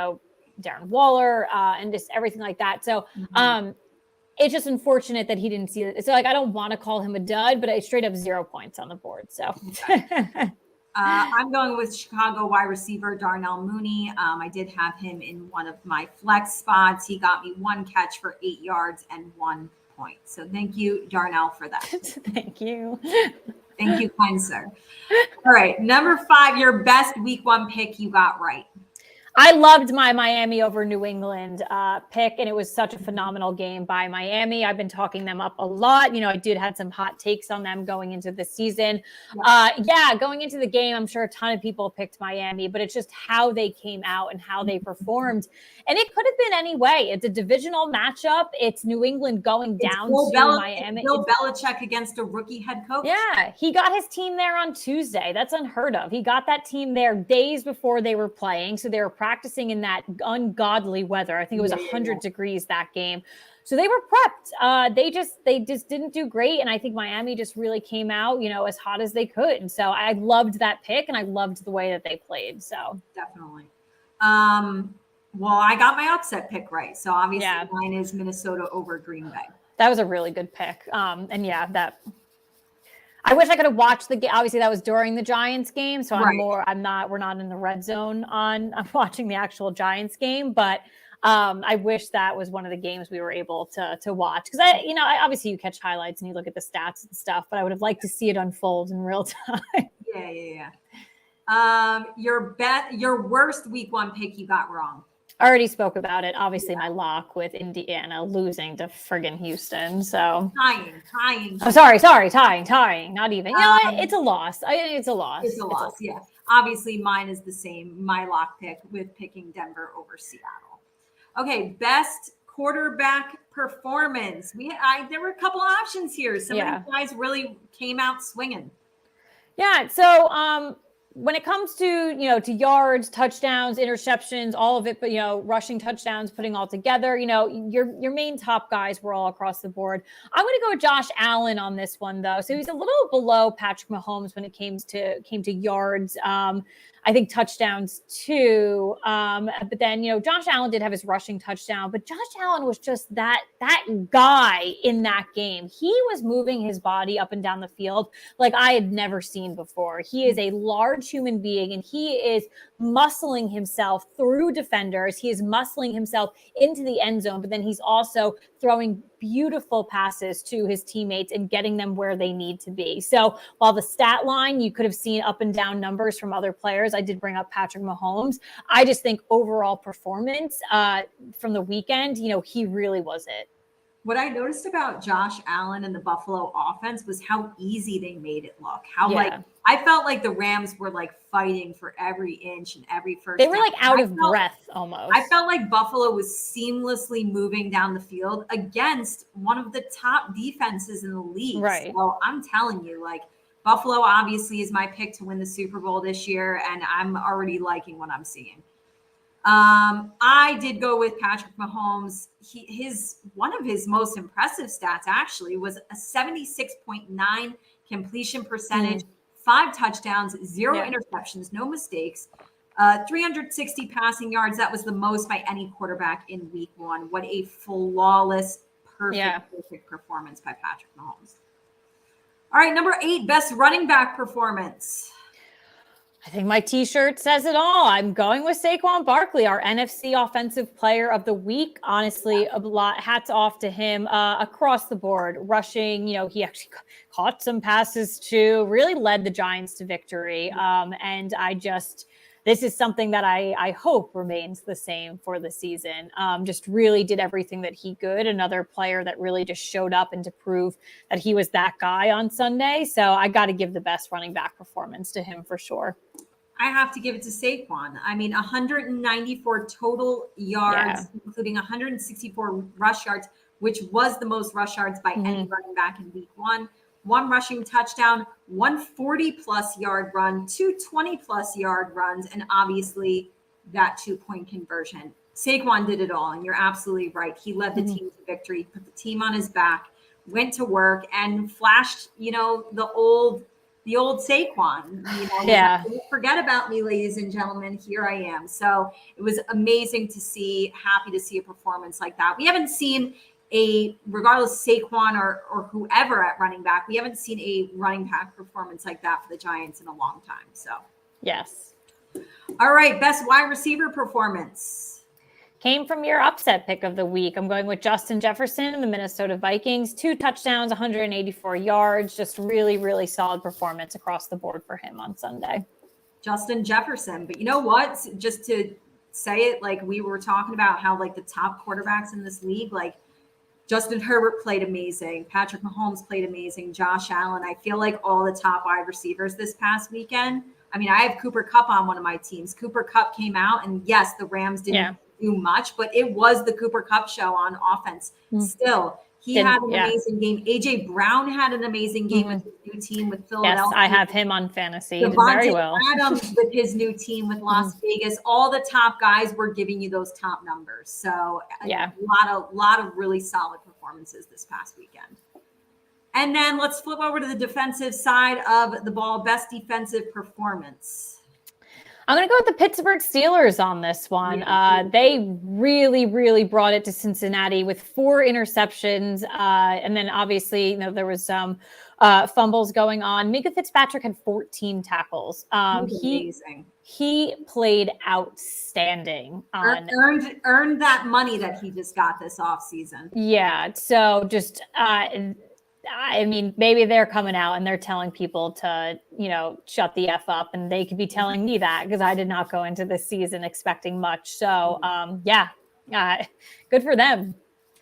Speaker 1: Darren Waller, and just everything like that. So, it's just unfortunate that he didn't see it. So, like, I don't want to call him a dud, but I straight up 0 points on the board. So,
Speaker 2: I'm going with Chicago wide receiver Darnell Mooney. I did have him in one of my flex spots. He got me 1 catch for 8 yards and 1 point. So thank you, Darnell, for that.
Speaker 1: Thank you.
Speaker 2: Thank you, kind sir. All right, number 5, your best week 1 pick you got right.
Speaker 1: I loved my Miami over New England pick, and it was such a phenomenal game by Miami. I've been talking them up a lot. I did have some hot takes on them going into the season. Going into the game, I'm sure a ton of people picked Miami, but it's just how they came out and how they performed. And it could have been any way. It's a divisional matchup. It's New England going down to Miami.
Speaker 2: Bill Belichick against a rookie head coach.
Speaker 1: Yeah, he got his team there on Tuesday. That's unheard of. He got that team there days before they were playing, so they were practicing in that ungodly weather. I think it was 100 degrees that game. So they were prepped. They just didn't do great. And I think Miami just really came out, as hot as they could. And so I loved that pick, and I loved the way that they played. So
Speaker 2: definitely. Well, I got my upset pick right. So obviously mine is Minnesota over Green Bay.
Speaker 1: That was a really good pick. I wish I could have watched the game. Obviously, that was during the Giants game. So we're not in the red zone on watching the actual Giants game. But I wish that was one of the games we were able to watch. Because I obviously you catch highlights and you look at the stats and stuff, but I would have liked to see it unfold in real time.
Speaker 2: Yeah. Your worst week 1 pick you got wrong.
Speaker 1: I already spoke about it. Obviously, my lock with Indiana losing to friggin' Houston. So
Speaker 2: tying.
Speaker 1: Oh, sorry, tying. Not even. It's a loss. It's a loss.
Speaker 2: It's a loss. Yeah. Obviously, mine is the same. My lock pick with picking Denver over Seattle. Okay, best quarterback performance. There were a couple of options here. Some of you guys really came out swinging.
Speaker 1: Yeah. So, when it comes to, to yards, touchdowns, interceptions, all of it, but, rushing touchdowns, putting all together, your main top guys were all across the board. I'm going to go with Josh Allen on this one, though. So he's a little below Patrick Mahomes when it came to yards. I think touchdowns too. But then, Josh Allen did have his rushing touchdown, but Josh Allen was just that guy in that game. He was moving his body up and down the field like I had never seen before. He is a large human being, and he is muscling himself through defenders. He is muscling himself into the end zone, but then he's also throwing beautiful passes to his teammates and getting them where they need to be. So while the stat line, you could have seen up and down numbers from other players, I did bring up Patrick Mahomes. I just think overall performance from the weekend, he really was it.
Speaker 2: What I noticed about Josh Allen and the Buffalo offense was how easy they made it look. I felt like the Rams were like fighting for every inch and every first.
Speaker 1: They were like out of breath almost.
Speaker 2: I felt like Buffalo was seamlessly moving down the field against one of the top defenses in the league.
Speaker 1: Right.
Speaker 2: So I'm telling you, like, Buffalo obviously is my pick to win the Super Bowl this year, and I'm already liking what I'm seeing. I did go with Patrick Mahomes. One of his most impressive stats actually was a 76.9 completion percentage, 5 touchdowns, 0 interceptions, no mistakes, 360 passing yards. That was the most by any quarterback in week 1. What a flawless, perfect performance by Patrick Mahomes. All right, number 8, best running back performance.
Speaker 1: I think my t-shirt says it all. I'm going with Saquon Barkley, our NFC Offensive Player of the Week. Honestly, a lot hats off to him across the board. Rushing, he actually caught some passes too, really led the Giants to victory. And this is something that I hope remains the same for the season. Just really did everything that he could. Another player that really just showed up and to prove that he was that guy on Sunday. So I got to give the best running back performance to him for sure.
Speaker 2: I have to give it to Saquon. I mean, 194 total yards, including 164 rush yards, which was the most rush yards by any running back in week 1. 1 rushing touchdown, 1 40-plus yard run, 2 20-plus yard runs, and obviously that 2-point conversion. Saquon did it all, and you're absolutely right. He led the team to victory, put the team on his back, went to work, and flashed, the old Saquon. Don't forget about me, ladies and gentlemen. Here I am. So it was amazing to see. Happy to see a performance like that. We haven't seen regardless Saquon or whoever at running back, we haven't seen a running back performance like that for the Giants in a long time. So
Speaker 1: yes.
Speaker 2: All right, best wide receiver performance.
Speaker 1: Came from your upset pick of the week. I'm going with Justin Jefferson and the Minnesota Vikings. 2 touchdowns, 184 yards. Just really, really solid performance across the board for him on Sunday.
Speaker 2: Justin Jefferson. But you know what? Just to say it, like we were talking about how like the top quarterbacks in this league, like Justin Herbert played amazing. Patrick Mahomes played amazing. Josh Allen. I feel like all the top wide receivers this past weekend. I mean, I have Cooper Kupp on one of my teams. Cooper Kupp came out, and yes, the Rams didn't do much, but it was the Cooper Kupp show on offense. Still, he had an amazing game. AJ Brown had an amazing game with his new team with Philadelphia.
Speaker 1: Yes, I have him on fantasy. He did
Speaker 2: Devontae
Speaker 1: very well.
Speaker 2: Adams with his new team with Las Vegas. All the top guys were giving you those top numbers. So a lot of really solid performances this past weekend. And then let's flip over to the defensive side of the ball. Best defensive performance.
Speaker 1: I'm going to go with the Pittsburgh Steelers on this one. They really, really brought it to Cincinnati with 4 interceptions. And then obviously, there was some fumbles going on. Minka Fitzpatrick had 14 tackles.
Speaker 2: Amazing.
Speaker 1: He played outstanding.
Speaker 2: Earned that money that he just got this offseason.
Speaker 1: Yeah. So just I mean, maybe they're coming out and they're telling people to, shut the F up, and they could be telling me that because I did not go into this season expecting much. So, good for them.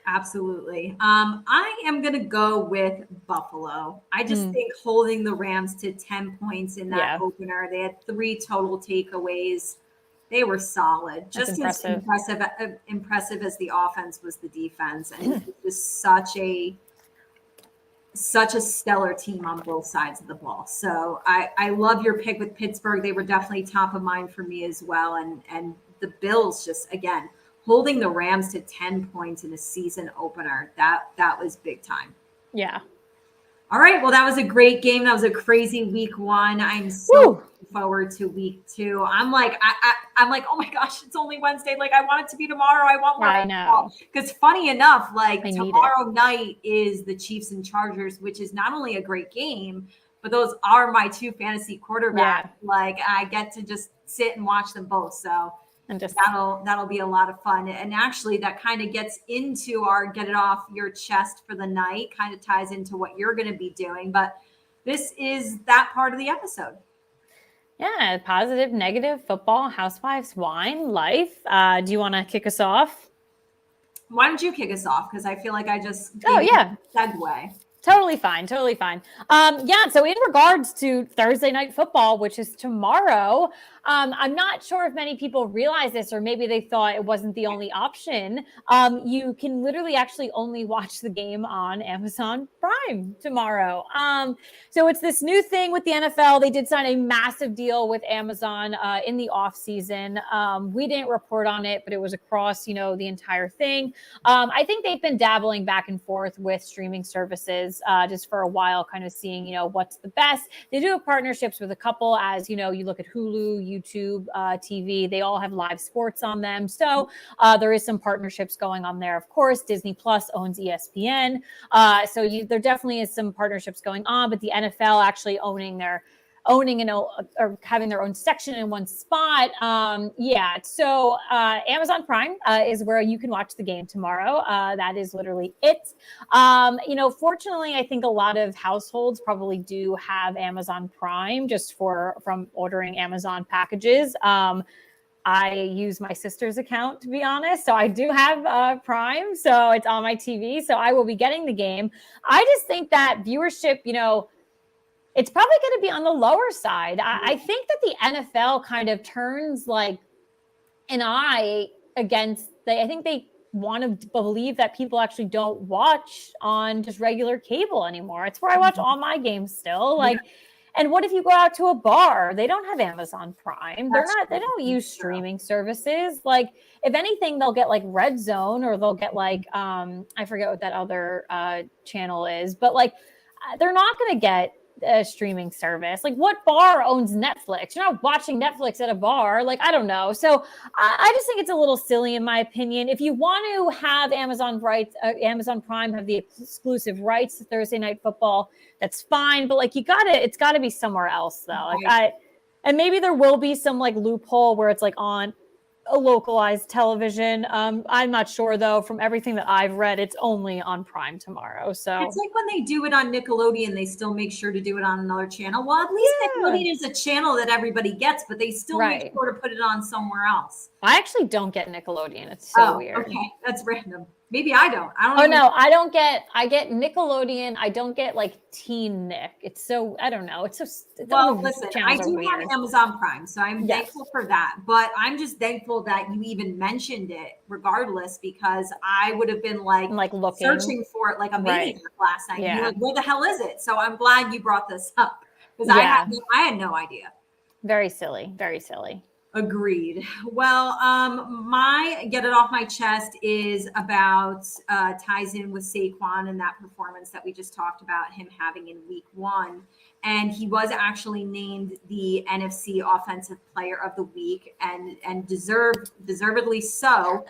Speaker 2: Absolutely. I am going to go with Buffalo. I just think holding the Rams to 10 points in that opener, they had 3 total takeaways. They were solid. That's just impressive. As impressive as the offense was the defense. And it was just such a stellar team on both sides of the ball. So I love your pick with Pittsburgh. They were definitely top of mind for me as well. And the Bills just, again, holding the Rams to 10 points in a season opener, that was big time.
Speaker 1: Yeah.
Speaker 2: All right. Well, that was a great game. That was a crazy week 1. I'm so looking forward to week 2. I'm like, I'm like, oh my gosh, it's only Wednesday. Like, I want it to be tomorrow. I want more.
Speaker 1: I know.
Speaker 2: Because funny enough, like tomorrow night is the Chiefs and Chargers, which is not only a great game, but those are my 2 fantasy quarterbacks. Yeah. Like, I get to just sit and watch them both. So that'll be a lot of fun. And actually that kind of gets into our get it off your chest for the night, kind of ties into what you're going to be doing. But this is that part of the episode.
Speaker 1: Yeah. Positive, negative, football, housewives, wine, life. Do you want to kick us off?
Speaker 2: Why don't you kick us off? Because I feel like I just segue.
Speaker 1: Totally fine. So in regards to Thursday night football, which is tomorrow, I'm not sure if many people realize this, or maybe they thought it wasn't the only option. You can literally actually only watch the game on Amazon Prime tomorrow. So it's this new thing with the NFL. They did sign a massive deal with Amazon in the off season. We didn't report on it, but it was across, the entire thing. I think they've been dabbling back and forth with streaming services just for a while, kind of seeing, what's the best. They do have partnerships with a couple, as you look at Hulu, YouTube TV, they all have live sports on them. So there is some partnerships going on there. Of course, Disney Plus owns ESPN. There definitely is some partnerships going on, but the NFL actually owning or having their own section in one spot. So Amazon Prime is where you can watch the game tomorrow. That is literally it. Fortunately, I think a lot of households probably do have Amazon Prime just from ordering Amazon packages. I use my sister's account, to be honest. So I do have Prime. So it's on my TV. So I will be getting the game. I just think that viewership, it's probably going to be on the lower side. I think that the NFL kind of turns like an eye against, I think they want to believe that people actually don't watch on just regular cable anymore. It's where I watch all my games still. And what if you go out to a bar? They don't have Amazon Prime. They don't use streaming services. Like, if anything, they'll get like Red Zone, or they'll get like, I forget what that other channel is, but like, they're not going to get a streaming service. Like, what bar owns Netflix? You're not watching Netflix at a bar. Like, I don't know. So I just think it's a little silly, in my opinion. If you want to have Amazon Prime have the exclusive rights to Thursday Night Football, that's fine. But like, it's got to be somewhere else, though. Like, and maybe there will be some like loophole where it's like on a localized television. I'm not sure, though. From everything that I've read, it's only on Prime tomorrow. So
Speaker 2: it's like when they do it on Nickelodeon, they still make sure to do it on another channel. Well, at least Nickelodeon is a channel that everybody gets, but they still make sure to put it on somewhere else.
Speaker 1: I actually don't get Nickelodeon. It's so weird.
Speaker 2: Okay, that's random. Maybe I don't.
Speaker 1: I don't get. I get Nickelodeon. I don't get like Teen Nick. It's so, I don't know. It's so.
Speaker 2: Well, listen, I do have Amazon Prime, so I'm thankful for that. But I'm just thankful that you even mentioned it, regardless, because I would have been like looking, searching for it like a maniac last night. Yeah. You're like, where the hell is it? So I'm glad you brought this up, because I had no idea.
Speaker 1: Very silly. Very silly.
Speaker 2: Agreed. Well, my get it off my chest is about ties in with Saquon and that performance that we just talked about him having in week 1. And he was actually named the NFC Offensive Player of the Week, and deservedly so.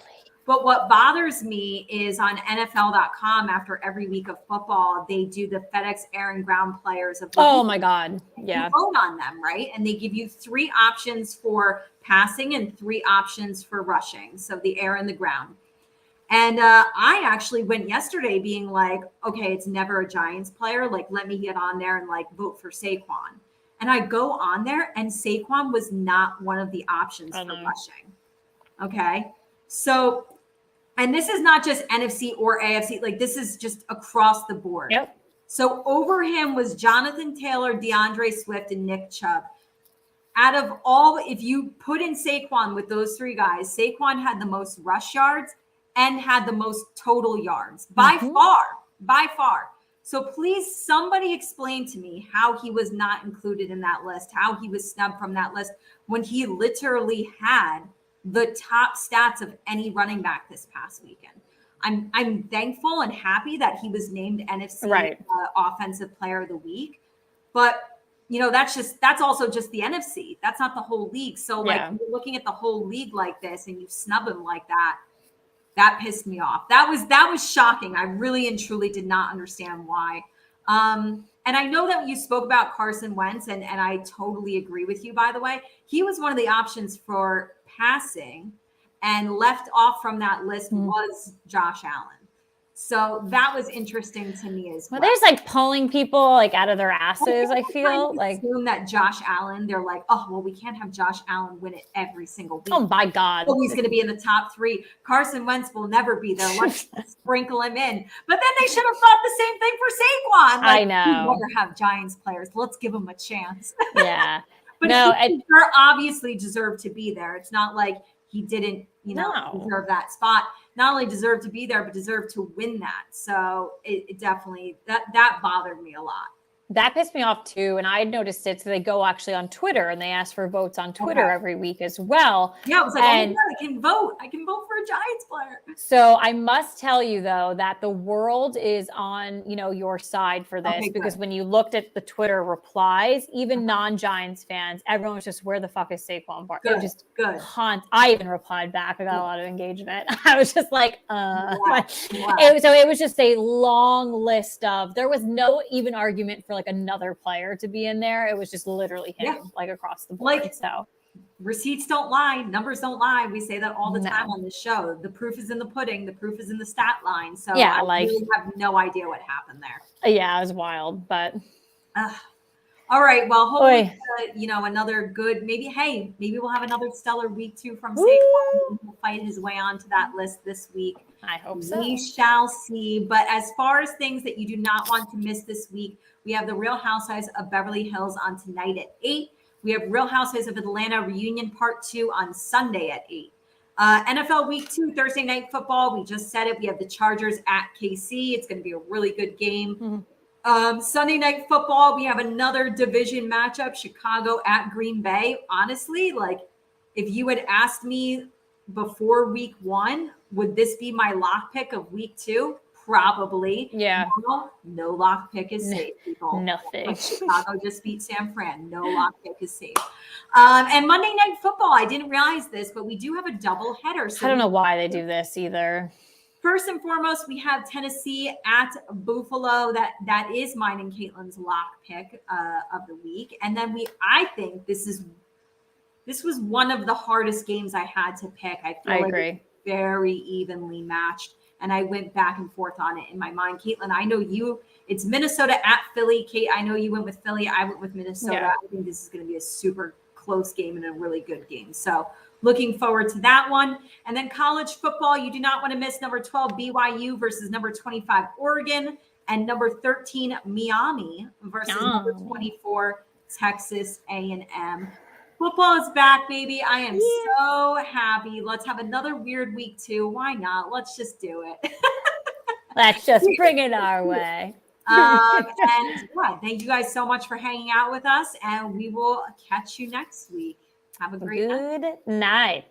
Speaker 2: But what bothers me is on NFL.com, after every week of football, they do the FedEx Air and Ground Players of the week.
Speaker 1: Oh my God. Yeah.
Speaker 2: You vote on them, right? And they give you 3 options for passing and 3 options for rushing. So the air and the ground. And I actually went yesterday being like, okay, it's never a Giants player. Like, let me get on there and like vote for Saquon. And I go on there, and Saquon was not one of the options for rushing. Okay. So, and this is not just NFC or AFC, like this is just across the board.
Speaker 1: Yep.
Speaker 2: So over him was Jonathan Taylor, DeAndre Swift, and Nick Chubb. Out of all, if you put in Saquon with those 3 guys, Saquon had the most rush yards and had the most total yards by far. So please, somebody explain to me how he was not included in that list, how he was snubbed from that list when he literally had the top stats of any running back this past weekend. I'm thankful and happy that he was named NFC Offensive Player of the Week, but you know, that's also just the NFC. That's not the whole league. So like, you're looking at the whole league like this, and you snub him like that. That pissed me off. That was shocking. I really and truly did not understand why. And I know that you spoke about Carson Wentz, and I totally agree with you, by the way. He was one of the options for passing, and left off from that list was Josh Allen. So that was interesting to me as well.
Speaker 1: Well, there's like pulling people like out of their asses. I feel like
Speaker 2: assume that Josh Allen, they're like, oh, well, we can't have Josh Allen win it every single week.
Speaker 1: Oh my God.
Speaker 2: So he's going to be in the top 3. Carson Wentz will never be there. Let's sprinkle him in. But then they should have thought the same thing for Saquon. Like,
Speaker 1: I know.
Speaker 2: We'd never have Giants players. Let's give him a chance.
Speaker 1: Yeah.
Speaker 2: But he obviously deserved to be there. It's not like he didn't, deserve that spot. Not only deserved to be there, but deserved to win that. So it definitely, that bothered me a lot.
Speaker 1: That pissed me off too. And I had noticed it. So they go actually on Twitter, and they ask for votes on Twitter every week as well.
Speaker 2: Yeah, I was like, oh my God, I can vote. I can vote for a Giants player.
Speaker 1: So I must tell you, though, that the world is on, your side for this, because when you looked at the Twitter replies, even non-Giants fans, everyone was just, where the fuck is Saquon Barkley? It was just I even replied back. I got a lot of engagement. I was just like, It was just a long list of, there was no even argument for like another player to be in there. It was just literally him, like across the board.
Speaker 2: Like,
Speaker 1: so
Speaker 2: receipts don't lie, numbers don't lie. We say that all the time on this show. The proof is in the pudding. The proof is in the stat line. So I really have no idea what happened there.
Speaker 1: Yeah, it was wild, but
Speaker 2: all right. Well, hopefully, another good, maybe we'll have another stellar week 2 from Saquon. He'll fight his way onto that list this week.
Speaker 1: I hope so.
Speaker 2: We shall see. But as far as things that you do not want to miss this week, we have the Real Housewives of Beverly Hills on tonight at 8. We have Real Housewives of Atlanta Reunion Part 2 on Sunday at 8. NFL Week 2, Thursday Night Football. We just said it. We have the Chargers at KC. It's going to be a really good game. Sunday night football, we have another division matchup, Chicago at Green Bay. Honestly, like if you had asked me before week 1, would this be my lock pick of week 2? Probably.
Speaker 1: Yeah.
Speaker 2: No lock pick is safe, people.
Speaker 1: Nothing.
Speaker 2: Like Chicago just beat San Fran. No lock pick is safe. And Monday Night Football, I didn't realize this, but we do have a double header. So
Speaker 1: I don't know why they do this either.
Speaker 2: First and foremost, we have Tennessee at Buffalo. That is mine and Caitlin's lock pick of the week. And then I think this was one of the hardest games I had to pick. I
Speaker 1: agree.
Speaker 2: It's very evenly matched. And I went back and forth on it in my mind. Caitlin, I know it's Minnesota at Philly. Kate, I know you went with Philly. I went with Minnesota.
Speaker 1: Yeah.
Speaker 2: I think this is going to be a super close game and a really good game. So looking forward to that one. And then college football, you do not want to miss number 12 BYU versus number 25 Oregon and number 13 Miami versus number 24 Texas A&M. Football is back, baby. I am so happy. Let's have another weird week 2. Why not? Let's just do it.
Speaker 1: Let's just bring it our way.
Speaker 2: And thank you guys so much for hanging out with us, and we will catch you next week. Have a great night.
Speaker 1: Good night.